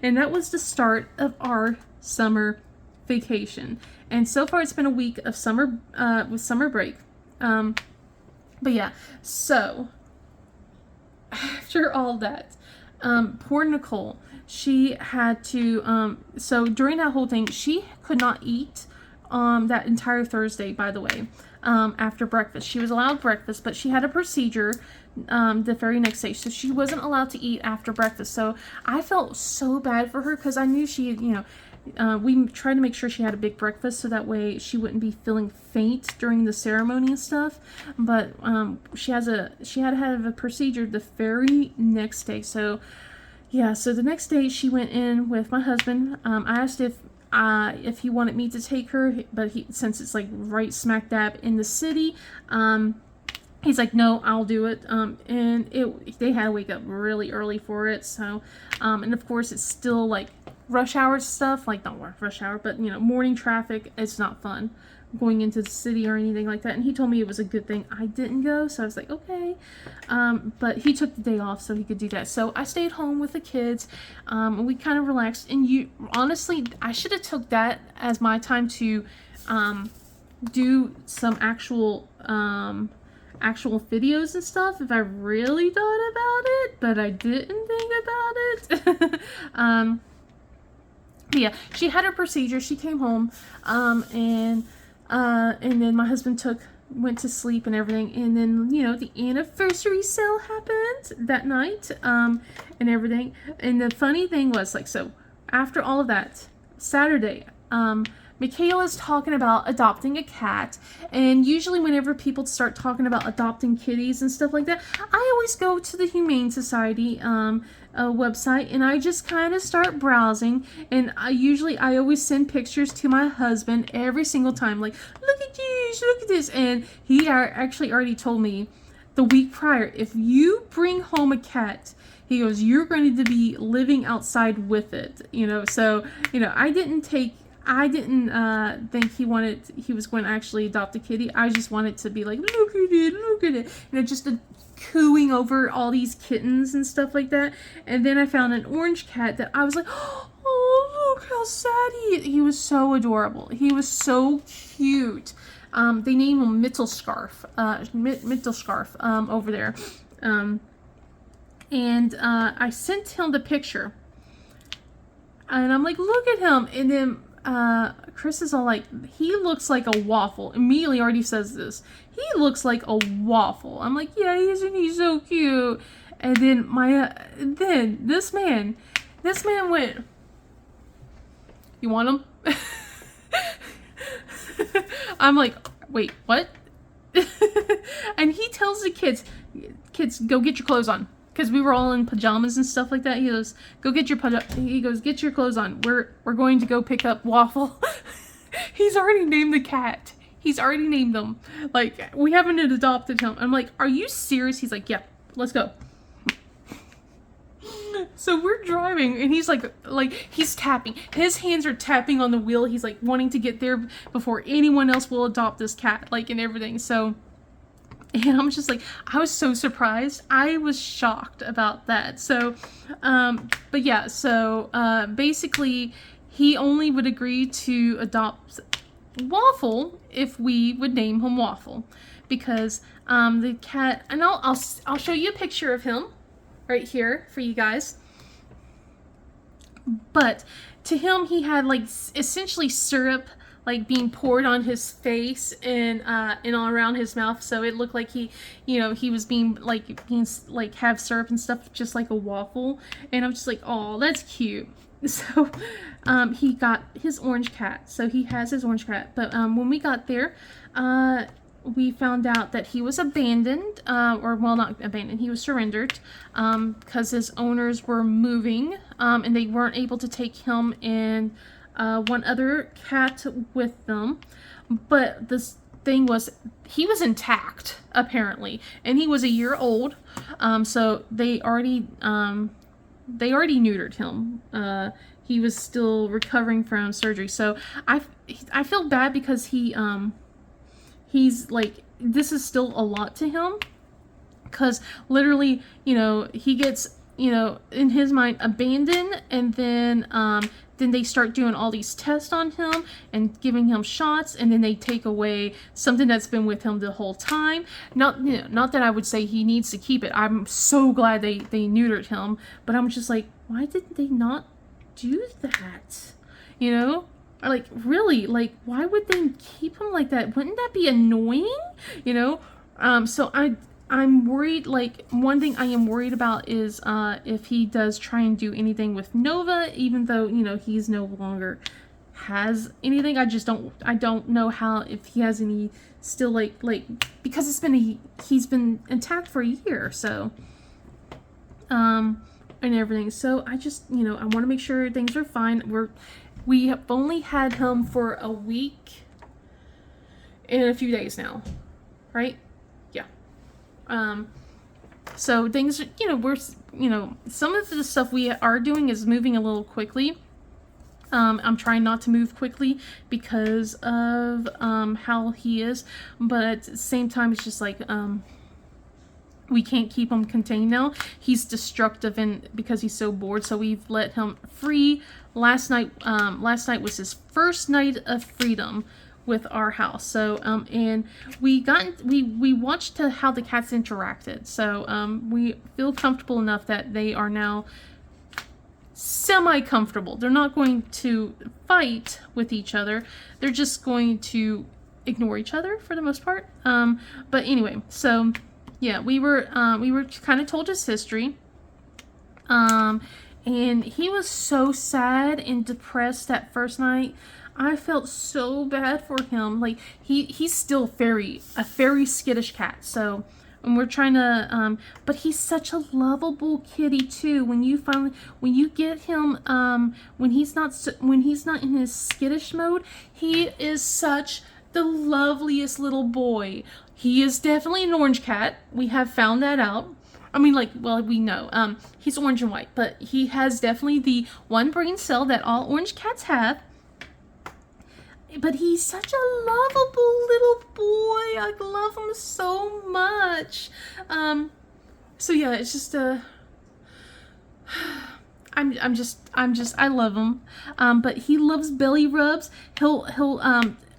And that was the start of our summer vacation. And so far it's been a week of summer, with summer break. But yeah, so after all that, poor Nicole, she had to, so during that whole thing, she could not eat that entire Thursday, by the way, after breakfast. She was allowed breakfast, but she had a procedure the very next day, so she wasn't allowed to eat after breakfast. So I felt so bad for her because I knew she, you know, we tried to make sure she had a big breakfast so that way she wouldn't be feeling faint during the ceremony and stuff. But she had to have a procedure the very next day. So yeah, so the next day she went in with my husband. I asked if he wanted me to take her, but since it's like right smack dab in the city, he's like, no, I'll do it. And they had to wake up really early for it. So, and of course it's still like rush hour stuff, like not rush hour, but you know, morning traffic. It's not fun going into the city or anything like that. And he told me it was a good thing I didn't go. So I was like, okay. But he took the day off so he could do that. So I stayed home with the kids. And we kind of relaxed. And honestly, I should have took that as my time to do some actual videos and stuff if I really thought about it, but I didn't think about it. Yeah, she had her procedure. She came home, and then my husband went to sleep and everything, and then, you know, the anniversary sale happened that night, and everything. And the funny thing was, like, so after all of that, Saturday, Michaela's talking about adopting a cat, and usually whenever people start talking about adopting kitties and stuff like that, I always go to the Humane Society website, and I just kind of start browsing, and I always send pictures to my husband every single time, like, look at this, look at this, and he actually already told me the week prior, if you bring home a cat, he goes, you're going to be living outside with it, you know. So, you know, I didn't think he was going to actually adopt a kitty. I just wanted to be like, look at it, you know, just cooing over all these kittens and stuff like that. And then I found an orange cat that I was like, oh, look how sad he was. So adorable. He was so cute. They named him Mittelscharf over there. And I sent him the picture, and I'm like, look at him. And then Chris is all like, he looks like a waffle. Immediately already says this. He looks like a waffle. I'm like, yeah, isn't he so cute? And then this man went, you want him? I'm like, wait, what? And he tells the kids, go get your clothes on. Because we were all in pajamas and stuff like that. He goes, get your clothes on. We're going to go pick up Waffle. He's already named the cat. He's already named them. Like, we haven't adopted him. I'm like, are you serious? He's like, yeah, let's go. So we're driving, and he's like he's tapping. His hands are tapping on the wheel. He's like wanting to get there before anyone else will adopt this cat, like, and everything. So, and I'm just like, I was so surprised. I was shocked about that. So, but yeah, so basically, he only would agree to adopt Waffle if we would name him Waffle, because the cat, and I'll show you a picture of him right here for you guys. But to him, he had like essentially syrup like being poured on his face and all around his mouth, so it looked like he was being have syrup and stuff, just like a waffle. And I'm just like, oh, that's cute. So he got his orange cat. So he has his orange cat. But when we got there, we found out that he was abandoned, or well, not abandoned, he was surrendered, because his owners were moving, and they weren't able to take him and one other cat with them. But this thing was, he was intact, apparently, and he was a year old, so they already neutered him. He was still recovering from surgery, so I feel bad because he's like, this is still a lot to him, because literally, he gets, in his mind, abandoned, and then they start doing all these tests on him and giving him shots, and then they take away something that's been with him the whole time. Not that I would say he needs to keep it. I'm so glad they neutered him, but I'm just like, why did they not do that? Or like, really, like, why would they keep him like that? Wouldn't that be annoying? So I'm worried. Like, one thing I am worried about is if he does try and do anything with Nova, even though he's no longer has anything. I don't know how, if he has any still, like because he's been intact for a year, so and everything. So I just I want to make sure things are fine. We have only had him for a week and a few days now, right? Yeah. So things, we're, some of the stuff we are doing is moving a little quickly. I'm trying not to move quickly because of how he is, but at the same time, it's just like, we can't keep him contained now. He's destructive, and because he's so bored, so we've let him free. Last night was his first night of freedom with our house. So and we watched how the cats interacted. So we feel comfortable enough that they are now semi-comfortable. They're not going to fight with each other. They're just going to ignore each other for the most part. But anyway, so yeah, we were kind of told his history. And he was so sad and depressed that first night. I felt so bad for him. Like, he's still a very skittish cat. So, and we're trying to, but he's such a lovable kitty too. When you get him, when he's not in his skittish mode, he is such the loveliest little boy. He is definitely an orange cat. We have found that out. I mean, like, well, we know. He's orange and white, but he has definitely the one brain cell that all orange cats have. But he's such a lovable little boy. I love him so much. So yeah, it's just I love him. But he loves belly rubs. He'll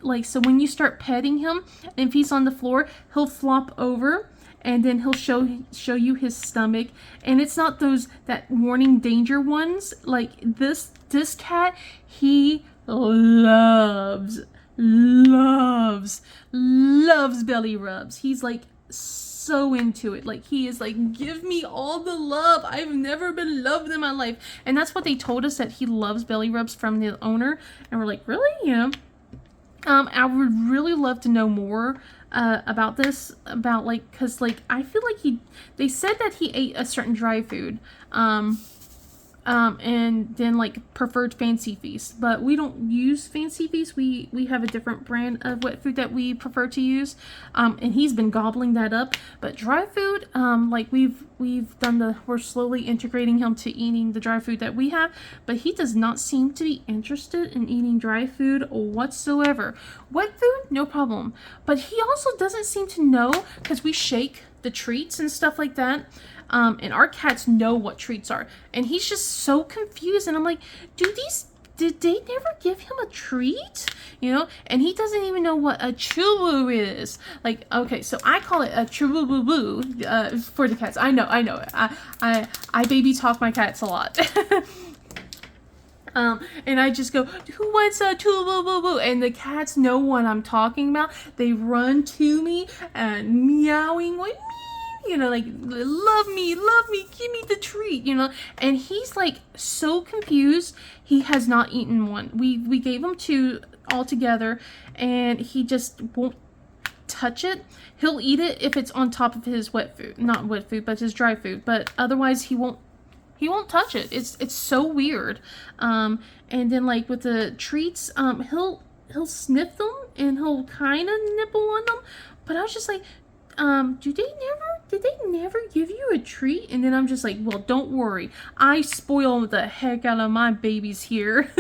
like, so when you start petting him, and if he's on the floor, he'll flop over, and then he'll show you his stomach, and it's not that warning danger ones. Like this cat, he loves belly rubs. He's like so into it. Like, he is like, give me all the love. I've never been loved in my life. And that's what they told us, that he loves belly rubs from the owner. And we're like, really? I would really love to know more about this, like, because, like, I feel like they said that he ate a certain dry food, and then, like, preferred Fancy Feast, but we don't use Fancy Feast. We have a different brand of wet food that we prefer to use, and he's been gobbling that up. But dry food, like, we're slowly integrating him to eating the dry food that we have, but he does not seem to be interested in eating dry food whatsoever. Wet food, no problem, but he also doesn't seem to know, because we shake the treats and stuff like that. And our cats know what treats are, and he's just so confused. And I'm like, did they never give him a treat? And he doesn't even know what a chew is. Like, okay, so I call it a chew for the cats. I know. I baby talk my cats a lot. And I just go, who wants a chew? And the cats know what I'm talking about. They run to me and meowing like, you know, like, love me, give me the treat, you know. And he's like so confused. He has not eaten one. We gave him two altogether, and he just won't touch it. He'll eat it if it's on top of his wet food, not wet food, but his dry food. But otherwise, he won't touch it. It's so weird. And then like with the treats, he'll sniff them and he'll kind of nibble on them. But I was just like, did they never give you a treat? And then I'm just like, well, don't worry, I spoil the heck out of my babies here.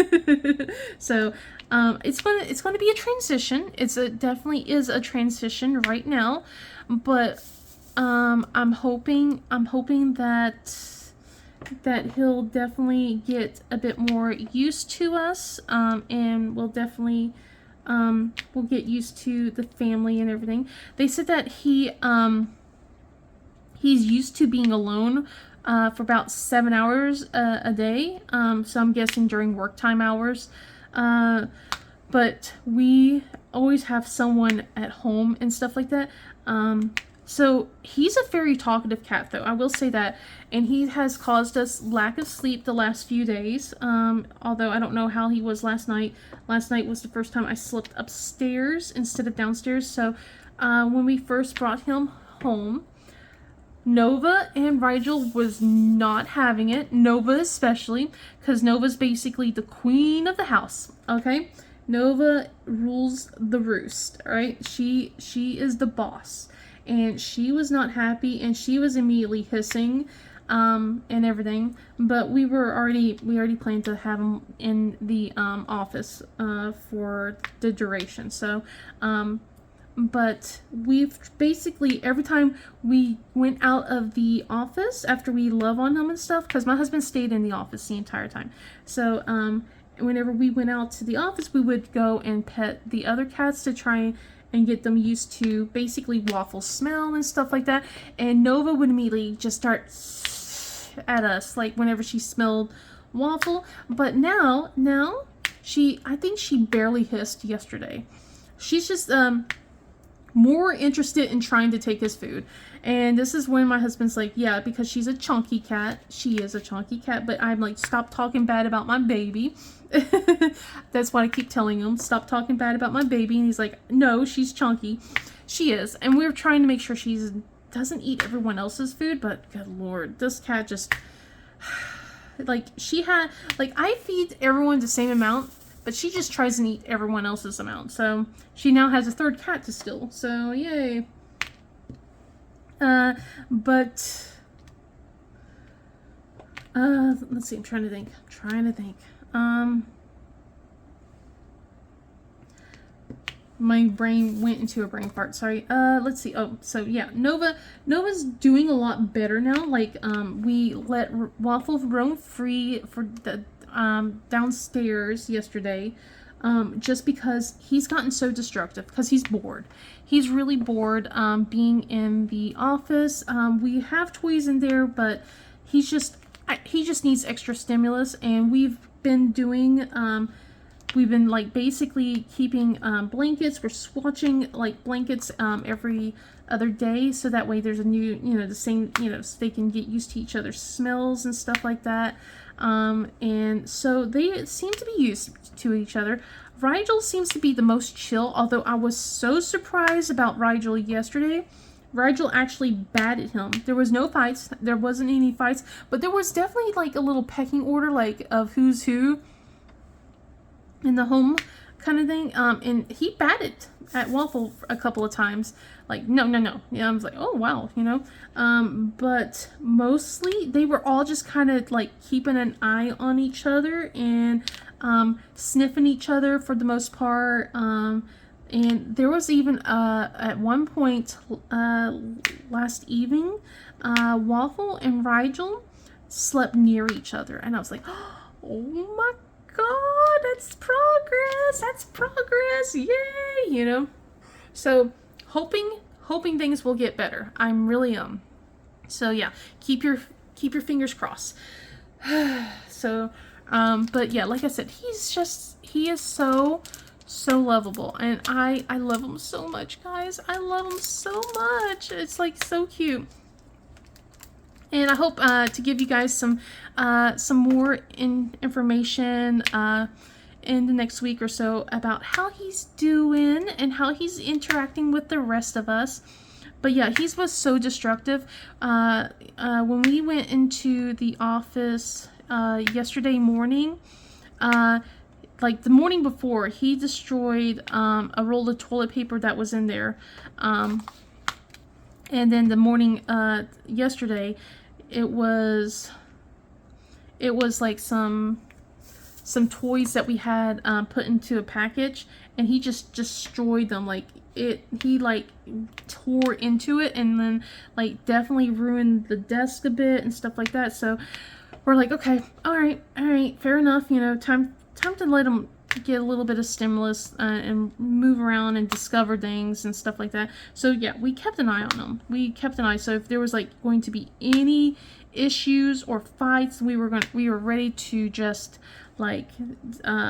So it's gonna be a transition. It definitely is a transition right now, but I'm hoping that he'll definitely get a bit more used to us, and we'll definitely we'll get used to the family and everything. They said that he's used to being alone for about 7 hours a day, so I'm guessing during work time hours. But we always have someone at home and stuff like that. So he's a very talkative cat, though, I will say that, and he has caused us lack of sleep the last few days, although I don't know how he was last night. Last night was the first time I slept upstairs instead of downstairs. So when we first brought him home, Nova and Rigel was not having it. Nova especially, because Nova's basically the queen of the house, okay? Nova rules the roost, all right? She is the boss. And she was not happy, and she was immediately hissing and everything. But we already planned to have him in the office for the duration. So, but we've basically, every time we went out of the office after we love on him and stuff, because my husband stayed in the office the entire time. So, whenever we went out to the office, we would go and pet the other cats to try and get them used to basically Waffle smell and stuff like that. And Nova would immediately just start at us, like whenever she smelled Waffle. But now I think she barely hissed yesterday. She's just more interested in trying to take his food. And this is when my husband's like, yeah, because she's a chunky cat. She is a chunky cat, but I'm like, stop talking bad about my baby. That's what I keep telling him. Stop talking bad about my baby. And he's like, no, she's chunky. She is. And we're trying to make sure she doesn't eat everyone else's food, but good Lord, this cat just, like, I feed everyone the same amount, but she just tries to eat everyone else's amount. So she now has a third cat to steal. So yay. But let's see, I'm trying to think. My brain went into a brain fart, sorry. Let's see. Oh, so yeah, Nova's doing a lot better now. Like, we let Waffle roam free for the downstairs yesterday, just because he's gotten so destructive, because he's bored. He's really bored being in the office. We have toys in there, but he just needs extra stimulus, and we've been like basically keeping blankets. We're swatching like blankets every other day, so that way there's a new, the same, so they can get used to each other's smells and stuff like that. And so they seem to be used to each other. Rigel seems to be the most chill, although I was so surprised about Rigel yesterday. Rigel actually batted him. There was no fights. There wasn't any fights, but there was definitely like a little pecking order, like of who's who in the home kind of thing. And he batted at Waffle a couple of times. Like, no. Yeah, I was like, oh, wow, But mostly they were all just kind of like keeping an eye on each other and sniffing each other for the most part. And there was even, at one point last evening, Waffle and Rigel slept near each other. And I was like, oh my God, that's progress, yay, So, hoping things will get better. I'm really, So yeah, keep your fingers crossed. So, but yeah, like I said, he is so lovable, and I love him so much, guys. I love him so much. It's like so cute. And I hope to give you guys some more information in the next week or so about how he's doing and how he's interacting with the rest of us. But yeah, he was so destructive. When we went into the office yesterday morning, like the morning before, he destroyed a roll of toilet paper that was in there. And then the morning yesterday, it was like some toys that we had put into a package, and he just destroyed them. Like he like tore into it, and then like definitely ruined the desk a bit and stuff like that. So we're like, okay, all right, fair enough. You know, time to let him get a little bit of stimulus and move around and discover things and stuff like that. So yeah, we kept an eye on him. We kept an eye. So if there was like going to be any issues or fights, we were ready to just like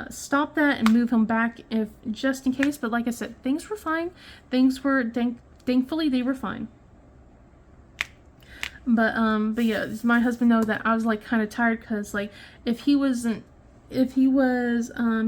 stop that and move him back if just in case. But like I said, things were fine. Things were thankfully they were fine. But yeah, does my husband know that I was like kind of tired, because like if he was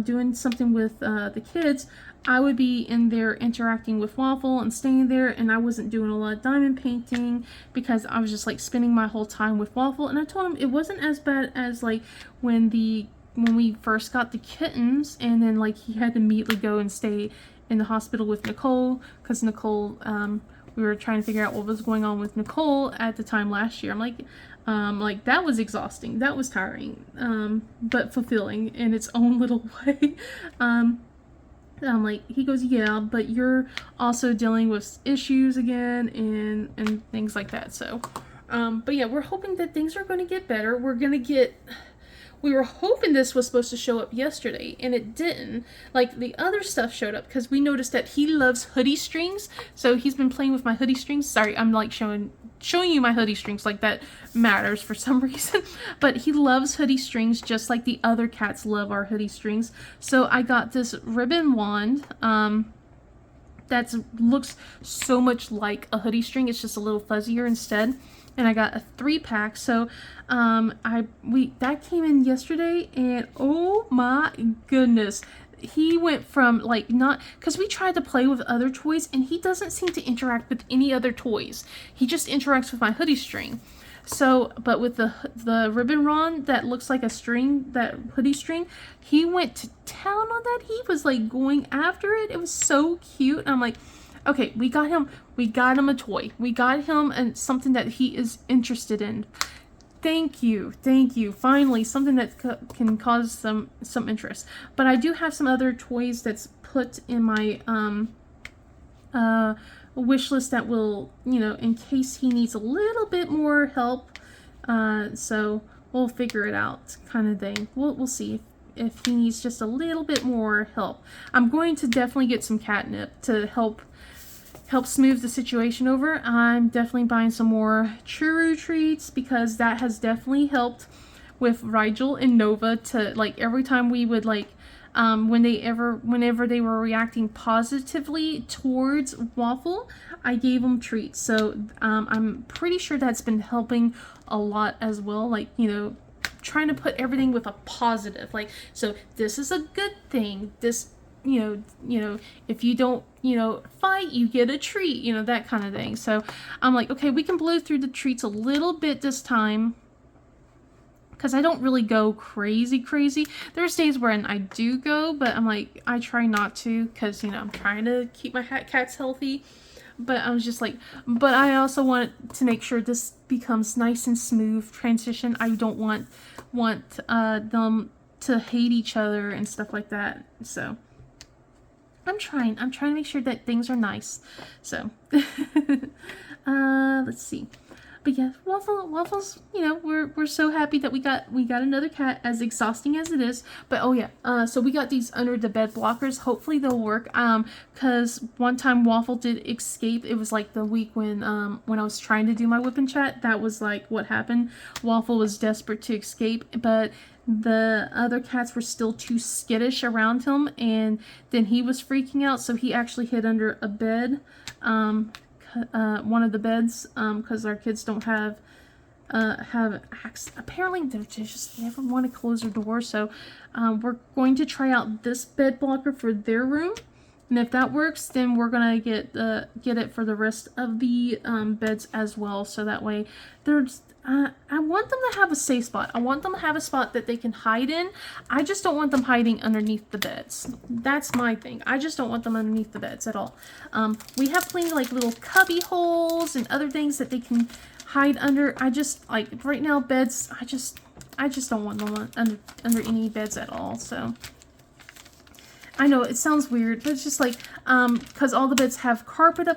doing something with the kids, I would be in there interacting with Waffle and staying there, and I wasn't doing a lot of diamond painting because I was just like spending my whole time with Waffle. And I told him it wasn't as bad as like when we first got the kittens, and then like he had to immediately go and stay in the hospital with Nicole, because Nicole, we were trying to figure out what was going on with Nicole at the time last year. I'm like that was exhausting, that was tiring, but fulfilling in its own little way. I'm like, he goes, yeah, but you're also dealing with issues again and things like that. So, but yeah, we're hoping that things are going to get better. We were hoping this was supposed to show up yesterday, and it didn't. Like, the other stuff showed up because we noticed that he loves hoodie strings. So he's been playing with my hoodie strings. Sorry, I'm like showing you my hoodie strings, like that matters for some reason. But he loves hoodie strings just like the other cats love our hoodie strings. So I got this ribbon wand that looks so much like a hoodie string. It's just a little fuzzier instead. And I got a 3-pack. So that came in yesterday, and oh my goodness, he went from like, not because we tried to play with other toys, and he doesn't seem to interact with any other toys. He just interacts with my hoodie string. So, but with the ribbon wand that looks like a string, that hoodie string, he went to town on that. He was like going after it. It was so cute. And I'm like, okay, we got him a toy. We got him and something that he is interested in. Thank you. Finally, something that can cause some interest. But I do have some other toys that's put in my wish list that will, you know, in case he needs a little bit more help. So we'll figure it out, kind of thing. We'll see if he needs just a little bit more help. I'm going to definitely get some catnip to help smooth the situation over. I'm definitely buying some more churu treats, because that has definitely helped with Rigel and Nova to, like, every time we would, like, whenever they were reacting positively towards Waffle, I gave them treats. So I'm pretty sure that's been helping a lot as well. Like, you know, trying to put everything with a positive. Like, so this is a good thing. This, you know, if you don't, you know, fight, you get a treat, you know, that kind of thing. So I'm like, okay, we can blow through the treats a little bit this time, because I don't really go crazy. There's days where I do go, but I'm like, I try not to, because, you know, I'm trying to keep my cats healthy. But I was just like, but I also want to make sure this becomes nice and smooth transition. I don't want them to hate each other and stuff like that. So I'm trying to make sure that things are nice. So let's see. But yeah, Waffles, you know, we're so happy that we got another cat, as exhausting as it is. But oh yeah, so we got these under the bed blockers. Hopefully they'll work. Cause one time Waffle did escape. It was like the week when I was trying to do my Wip Chat. That was like what happened. Waffle was desperate to escape, but the other cats were still too skittish around him, and then he was freaking out, so he actually hid under a bed. One of the beds, because our kids don't have have apparently they just never want to close their door. So we're going to try out this bed blocker for their room. And if that works, then we're gonna get it for the rest of the beds as well. So that way, there's I want them to have a safe spot. I want them to have a spot that they can hide in. I just don't want them hiding underneath the beds. That's my thing. I just don't want them underneath the beds at all. We have plenty like little cubby holes and other things that they can hide under. I just like right now beds. I just don't want them under any beds at all. So. I know it sounds weird, but it's just like, because all the beds have carpet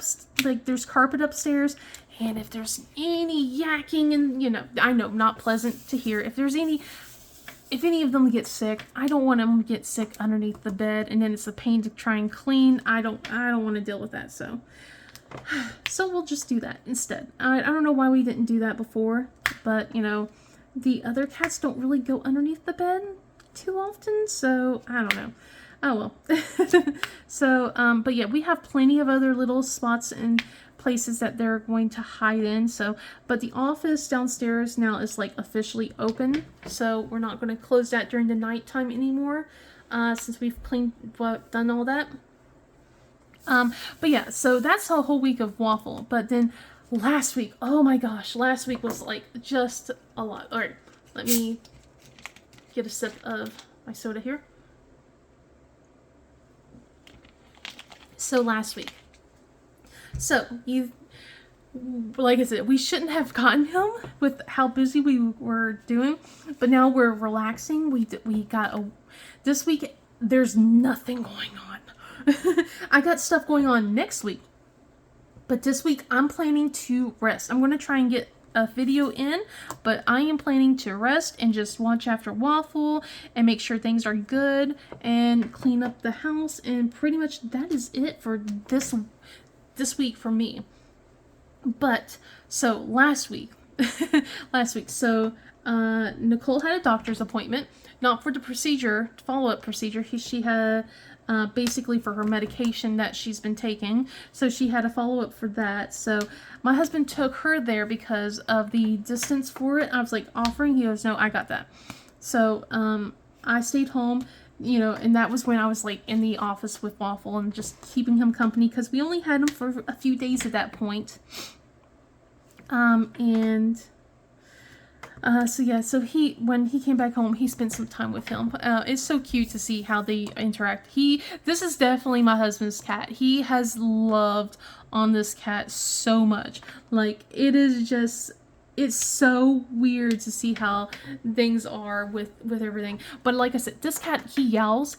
there's carpet upstairs, and if there's any yakking and, you know, I know, not pleasant to hear, if any of them get sick, I don't want them to get sick underneath the bed, and then it's a pain to try and clean. I don't want to deal with that, so we'll just do that instead. I don't know why we didn't do that before, but, you know, the other cats don't really go underneath the bed too often, so I don't know. Oh well. So, but yeah, we have plenty of other little spots and places that they're going to hide in. So, but the office downstairs now is like officially open. So we're not going to close that during the nighttime anymore, since we've done all that. But yeah, so that's a whole week of waffle. But then last week, oh my gosh, last week was like just a lot. All right, let me get a sip of my soda here. So last week, so like I said, we shouldn't have gotten him with how busy we were doing, but now we're relaxing. We got this week. There's nothing going on. I got stuff going on next week, but this week I'm planning to rest. I'm going to try and get a video in, but I am planning to rest and just watch after Waffle and make sure things are good and clean up the house, and pretty much that is it for this week for me. But so last week so Nicole had a doctor's appointment, not for the procedure, follow-up procedure. She had basically for her medication that she's been taking. So she had a follow-up for that. So my husband took her there because of the distance for it. I was like offering. He goes, no, I got that. So I stayed home, you know, and that was when I was like in the office with Waffle and just keeping him company because we only had him for a few days at that point. So yeah, so when he came back home, he spent some time with him. It's so cute to see how they interact. This is definitely my husband's cat. He has loved on this cat so much. Like, it's so weird to see how things are with everything. But like I said, this cat, he yells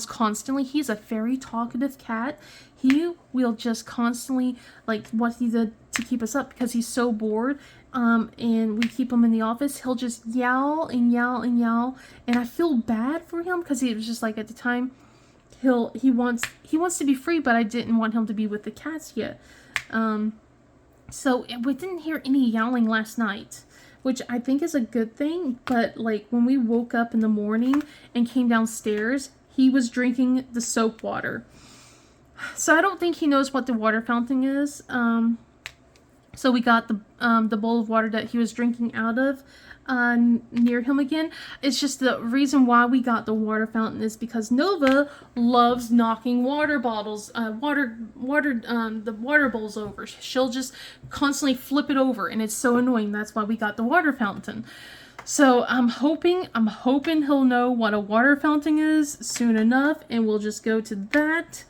constantly. He's a very talkative cat. He will just constantly, like, what he did to keep us up because he's so bored. And we keep him in the office. He'll just yell and yell and yell, and I feel bad for him because he was just like, at the time, he wants to be free, but I didn't want him to be with the cats yet. So we didn't hear any yelling last night, which I think is a good thing. But like when we woke up in the morning and came downstairs, he was drinking the soap water. So I don't think he knows what the water fountain is. So we got the bowl of water that he was drinking out of near him again. It's just the reason why we got the water fountain is because Nova loves knocking water bottles, the water bowls over. She'll just constantly flip it over, and it's so annoying. That's why we got the water fountain. So I'm hoping he'll know what a water fountain is soon enough, and we'll just go to that,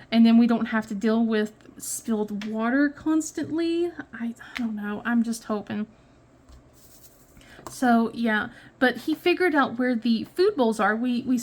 and then we don't have to deal with spilled water constantly. I don't know. I'm just hoping. So yeah, but he figured out where the food bowls are. We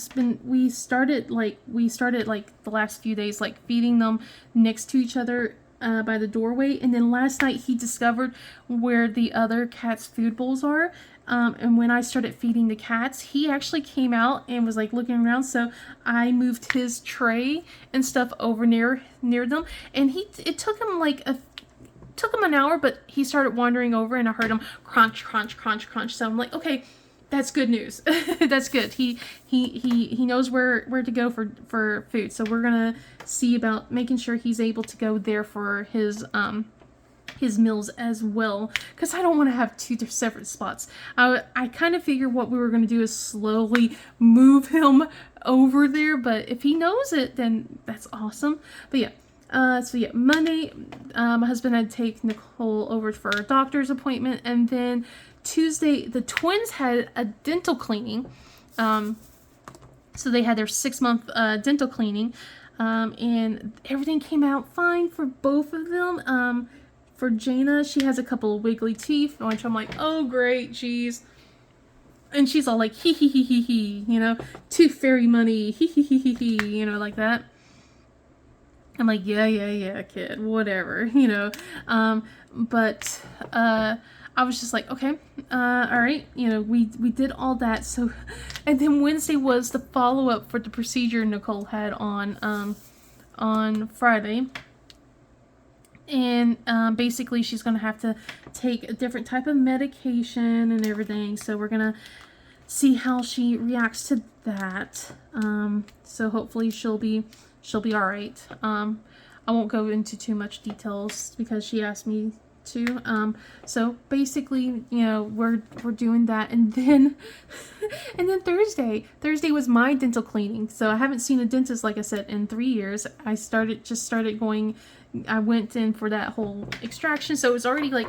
started like the last few days like feeding them next to each other by the doorway, and then last night he discovered where the other cat's food bowls are. And when I started feeding the cats, he actually came out and was like looking around. So I moved his tray and stuff over near them, and it took him like an hour, but he started wandering over, and I heard him crunch, crunch, crunch, crunch. So I'm like, okay, that's good news. That's good. He knows where to go for food. So we're gonna see about making sure he's able to go there for his his meals as well, because I don't want to have two separate spots. I kind of figured what we were going to do is slowly move him over there, but if he knows it, then that's awesome. But yeah, so yeah, Monday, my husband had to take Nicole over for a doctor's appointment, and then Tuesday, the twins had a dental cleaning. So they had their 6-month dental cleaning, and everything came out fine for both of them. For Jaina, she has a couple of wiggly teeth, which I'm like, oh great, jeez. And she's all like, hee hee hee hee hee, you know, tooth fairy money, hee hee hee hee hee, you know, like that. I'm like, yeah, kid, whatever, you know. But I was just like, okay, all right, you know, we did all that. So, and then Wednesday was the follow-up for the procedure Nicole had on Friday. And basically she's going to have to take a different type of medication and everything. So we're going to see how she reacts to that. So hopefully she'll be all right. I won't go into too much details because she asked me to. So basically, you know, we're doing that, and then and then Thursday was my dental cleaning. So I haven't seen a dentist, like I said, in 3 years. I started going. I went in for that whole extraction, so it was already like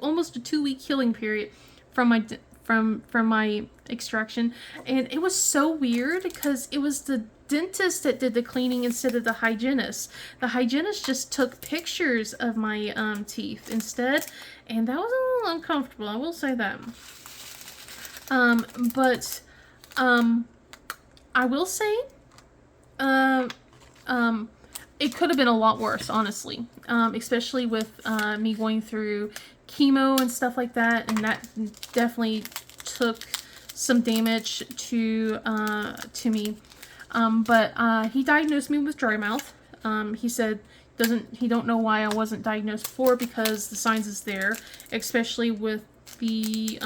almost a 2-week healing period from my from my extraction, and it was so weird because it was the dentist that did the cleaning instead of the hygienist. The hygienist just took pictures of my teeth instead, and that was a little uncomfortable, I will say that. But I will say it could have been a lot worse, honestly, especially with me going through chemo and stuff like that, and that definitely took some damage to me. But he diagnosed me with dry mouth. He said he don't know why I wasn't diagnosed before, because the signs is there, especially with the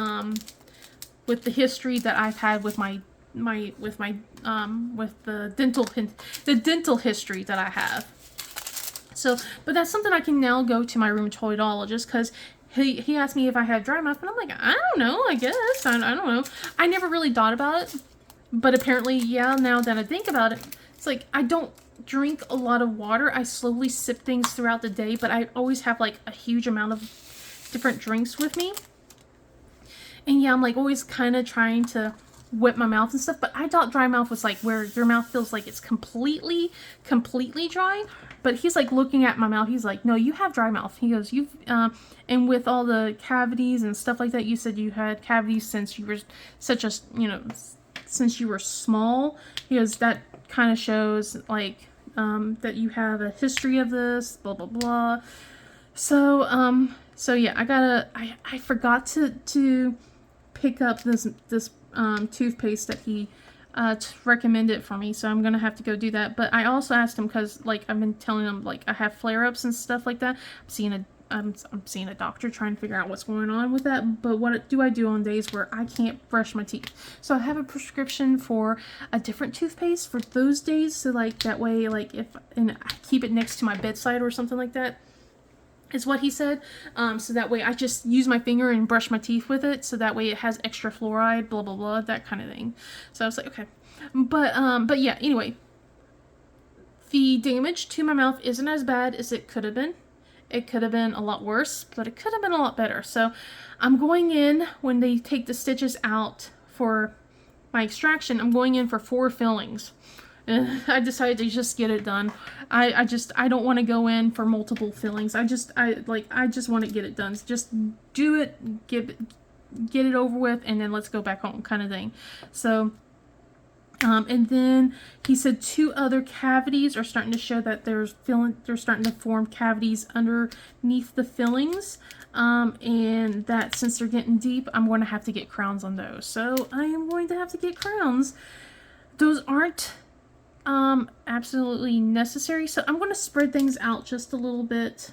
history that I've had with the dental history that I have. So, but that's something I can now go to my rheumatologist, because he asked me if I had dry mouth, and I'm like, I don't know, I guess. I don't know. I never really thought about it, but apparently, yeah, now that I think about it, it's like I don't drink a lot of water. I slowly sip things throughout the day, but I always have like a huge amount of different drinks with me. And yeah, I'm like always kind of trying to wet my mouth and stuff, but I thought dry mouth was like where your mouth feels like it's completely dry. But he's like looking at my mouth, he's like, no, you have dry mouth. He goes, you've and with all the cavities and stuff like that, you said you had cavities since you were since you were small. He goes, that kind of shows like that you have a history of this, blah blah blah. So yeah, I forgot to pick up this toothpaste that he recommended for me, so I'm gonna have to go do that. But I also asked him, because like I've been telling him, like I have flare-ups and stuff like that. I'm seeing a doctor, trying to figure out what's going on with that. But what do I do on days where I can't brush my teeth? So I have a prescription for a different toothpaste for those days, so like that way, like and I keep it next to my bedside or something like that, is what he said. So that way I just use my finger and brush my teeth with it, so that way it has extra fluoride, blah blah blah, that kind of thing. So I was like, okay. But yeah, anyway, the damage to my mouth isn't as bad as it could have been. It could have been a lot worse, but it could have been a lot better. So I'm going in, when they take the stitches out for my extraction, I'm going in for 4 fillings. I decided to just get it done. I don't want to go in for multiple fillings. I just want to get it done. Just do it, get it over with, and then let's go back home, kind of thing. So, and then he said 2 other cavities are starting to show that they're starting to form cavities underneath the fillings, and that since they're getting deep, I'm going to have to get crowns on those. So I am going to have to get crowns. Those aren't absolutely necessary, so I'm going to spread things out just a little bit,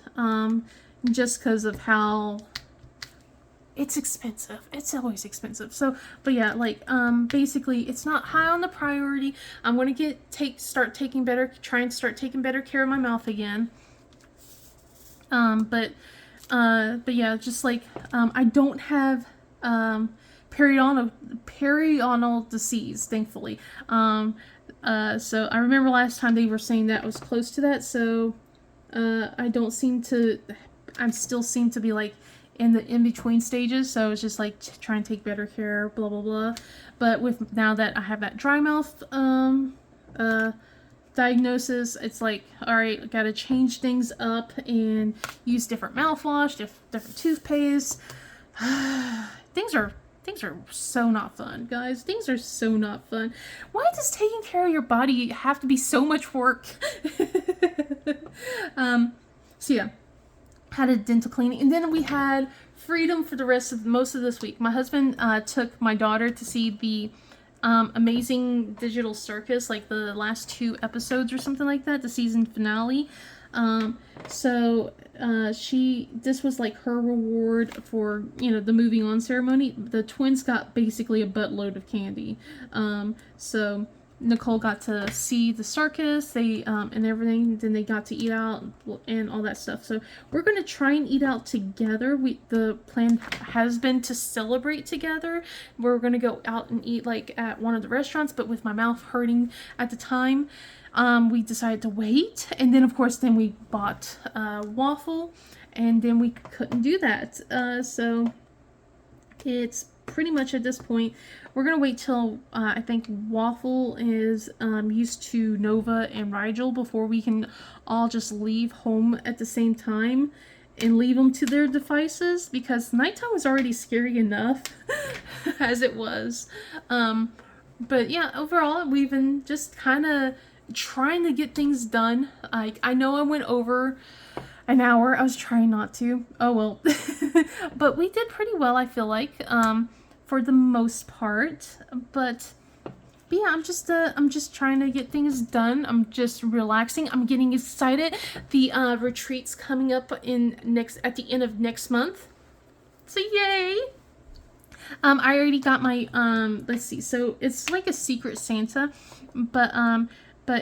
just because of how it's expensive. It's always expensive. So, but yeah, like basically it's not high on the priority. I'm going to try and start taking better care of my mouth again. But But yeah, just like, I don't have, periodontal disease, thankfully. So I remember last time they were saying that I was close to that, so, I still seem to be like in the in-between stages, so it's just like trying to take better care, blah blah blah. But with now that I have that dry mouth diagnosis, it's like, all right, gotta change things up and use different mouthwash, different toothpaste. Things are so not fun, guys. Things are so not fun. Why does taking care of your body have to be so much work? So yeah, had a dental cleaning, and then we had freedom for the rest of most of this week. My husband took my daughter to see the Amazing Digital Circus, like the last 2 episodes or something like that, the season finale. So this was like her reward for, the moving on ceremony. The twins got basically a buttload of candy. So Nicole got to see the circus, and everything. Then they got to eat out and all that stuff. So we're gonna try and eat out together. The plan has been to celebrate together. We're gonna go out and eat like at one of the restaurants, but with my mouth hurting at the time, we decided to wait. And then of course, we bought waffle, and then we couldn't do that. So it's pretty much at this point, we're gonna wait till I think Waffle is used to Nova and Rigel before we can all just leave home at the same time and leave them to their devices, because nighttime was already scary enough as it was. But yeah, overall, we've been just kind of trying to get things done. I know I went over an hour. I was trying not to. Oh well. But we did pretty well, I feel like, for the most part. But yeah, I'm just trying to get things done. I'm just relaxing. I'm getting excited. The retreat's coming up at the end of next month. So yay! I already got my let's see. So it's like a Secret Santa, but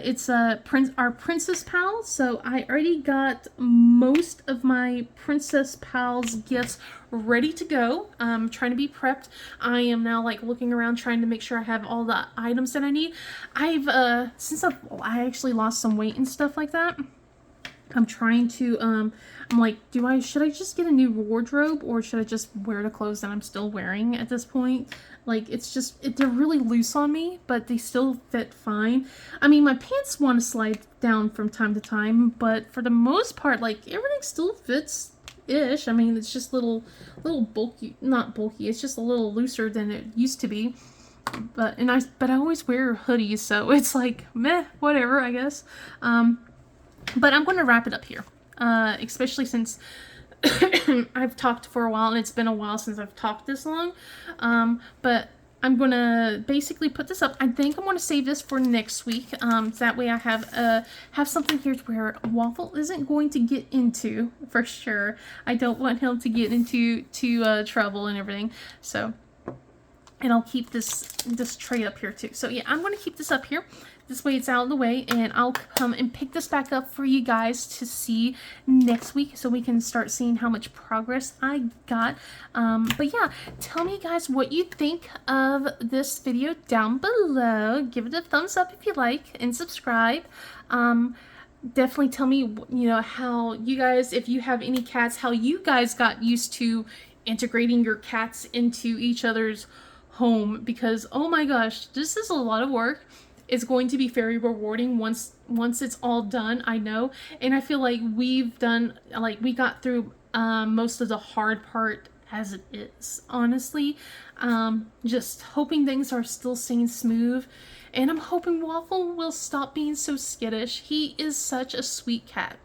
it's our Princess Pal. So I already got most of my Princess Pal's gifts ready to go. I'm trying to be prepped. I am now like looking around trying to make sure I have all the items that I need. Since I actually lost some weight and stuff like that, I'm trying to I'm like, should I just get a new wardrobe, or should I just wear the clothes that I'm still wearing at this point? Like, they're really loose on me, but they still fit fine. I mean, my pants want to slide down from time to time, but for the most part, like, everything still fits ish. I mean, it's just little bulky, not bulky, it's just a little looser than it used to be. But I always wear hoodies, so it's like, meh, whatever, I guess. But I'm going to wrap it up here, especially since I've talked for a while, and it's been a while since I've talked this long. But I'm going to basically put this up. I think I'm going to save this for next week. So that way I have something here where Waffle isn't going to get into, for sure. I don't want him to get into trouble and everything. So, and I'll keep this tray up here too. So yeah, I'm going to keep this up here. This way it's out of the way, and I'll come and pick this back up for you guys to see next week, so we can start seeing how much progress I got. But yeah, tell me guys what you think of this video down below. Give it a thumbs up if you like, and subscribe. Definitely tell me, how you guys, if you have any cats, how you guys got used to integrating your cats into each other's home, because oh my gosh, this is a lot of work. It's going to be very rewarding once it's all done, I know. And I feel like we got through most of the hard part as it is, honestly. Just hoping things are still staying smooth. And I'm hoping Waffle will stop being so skittish. He is such a sweet cat.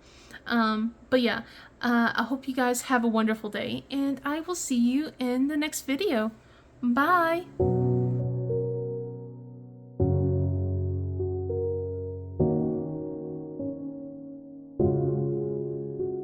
But yeah, I hope you guys have a wonderful day, and I will see you in the next video. Bye!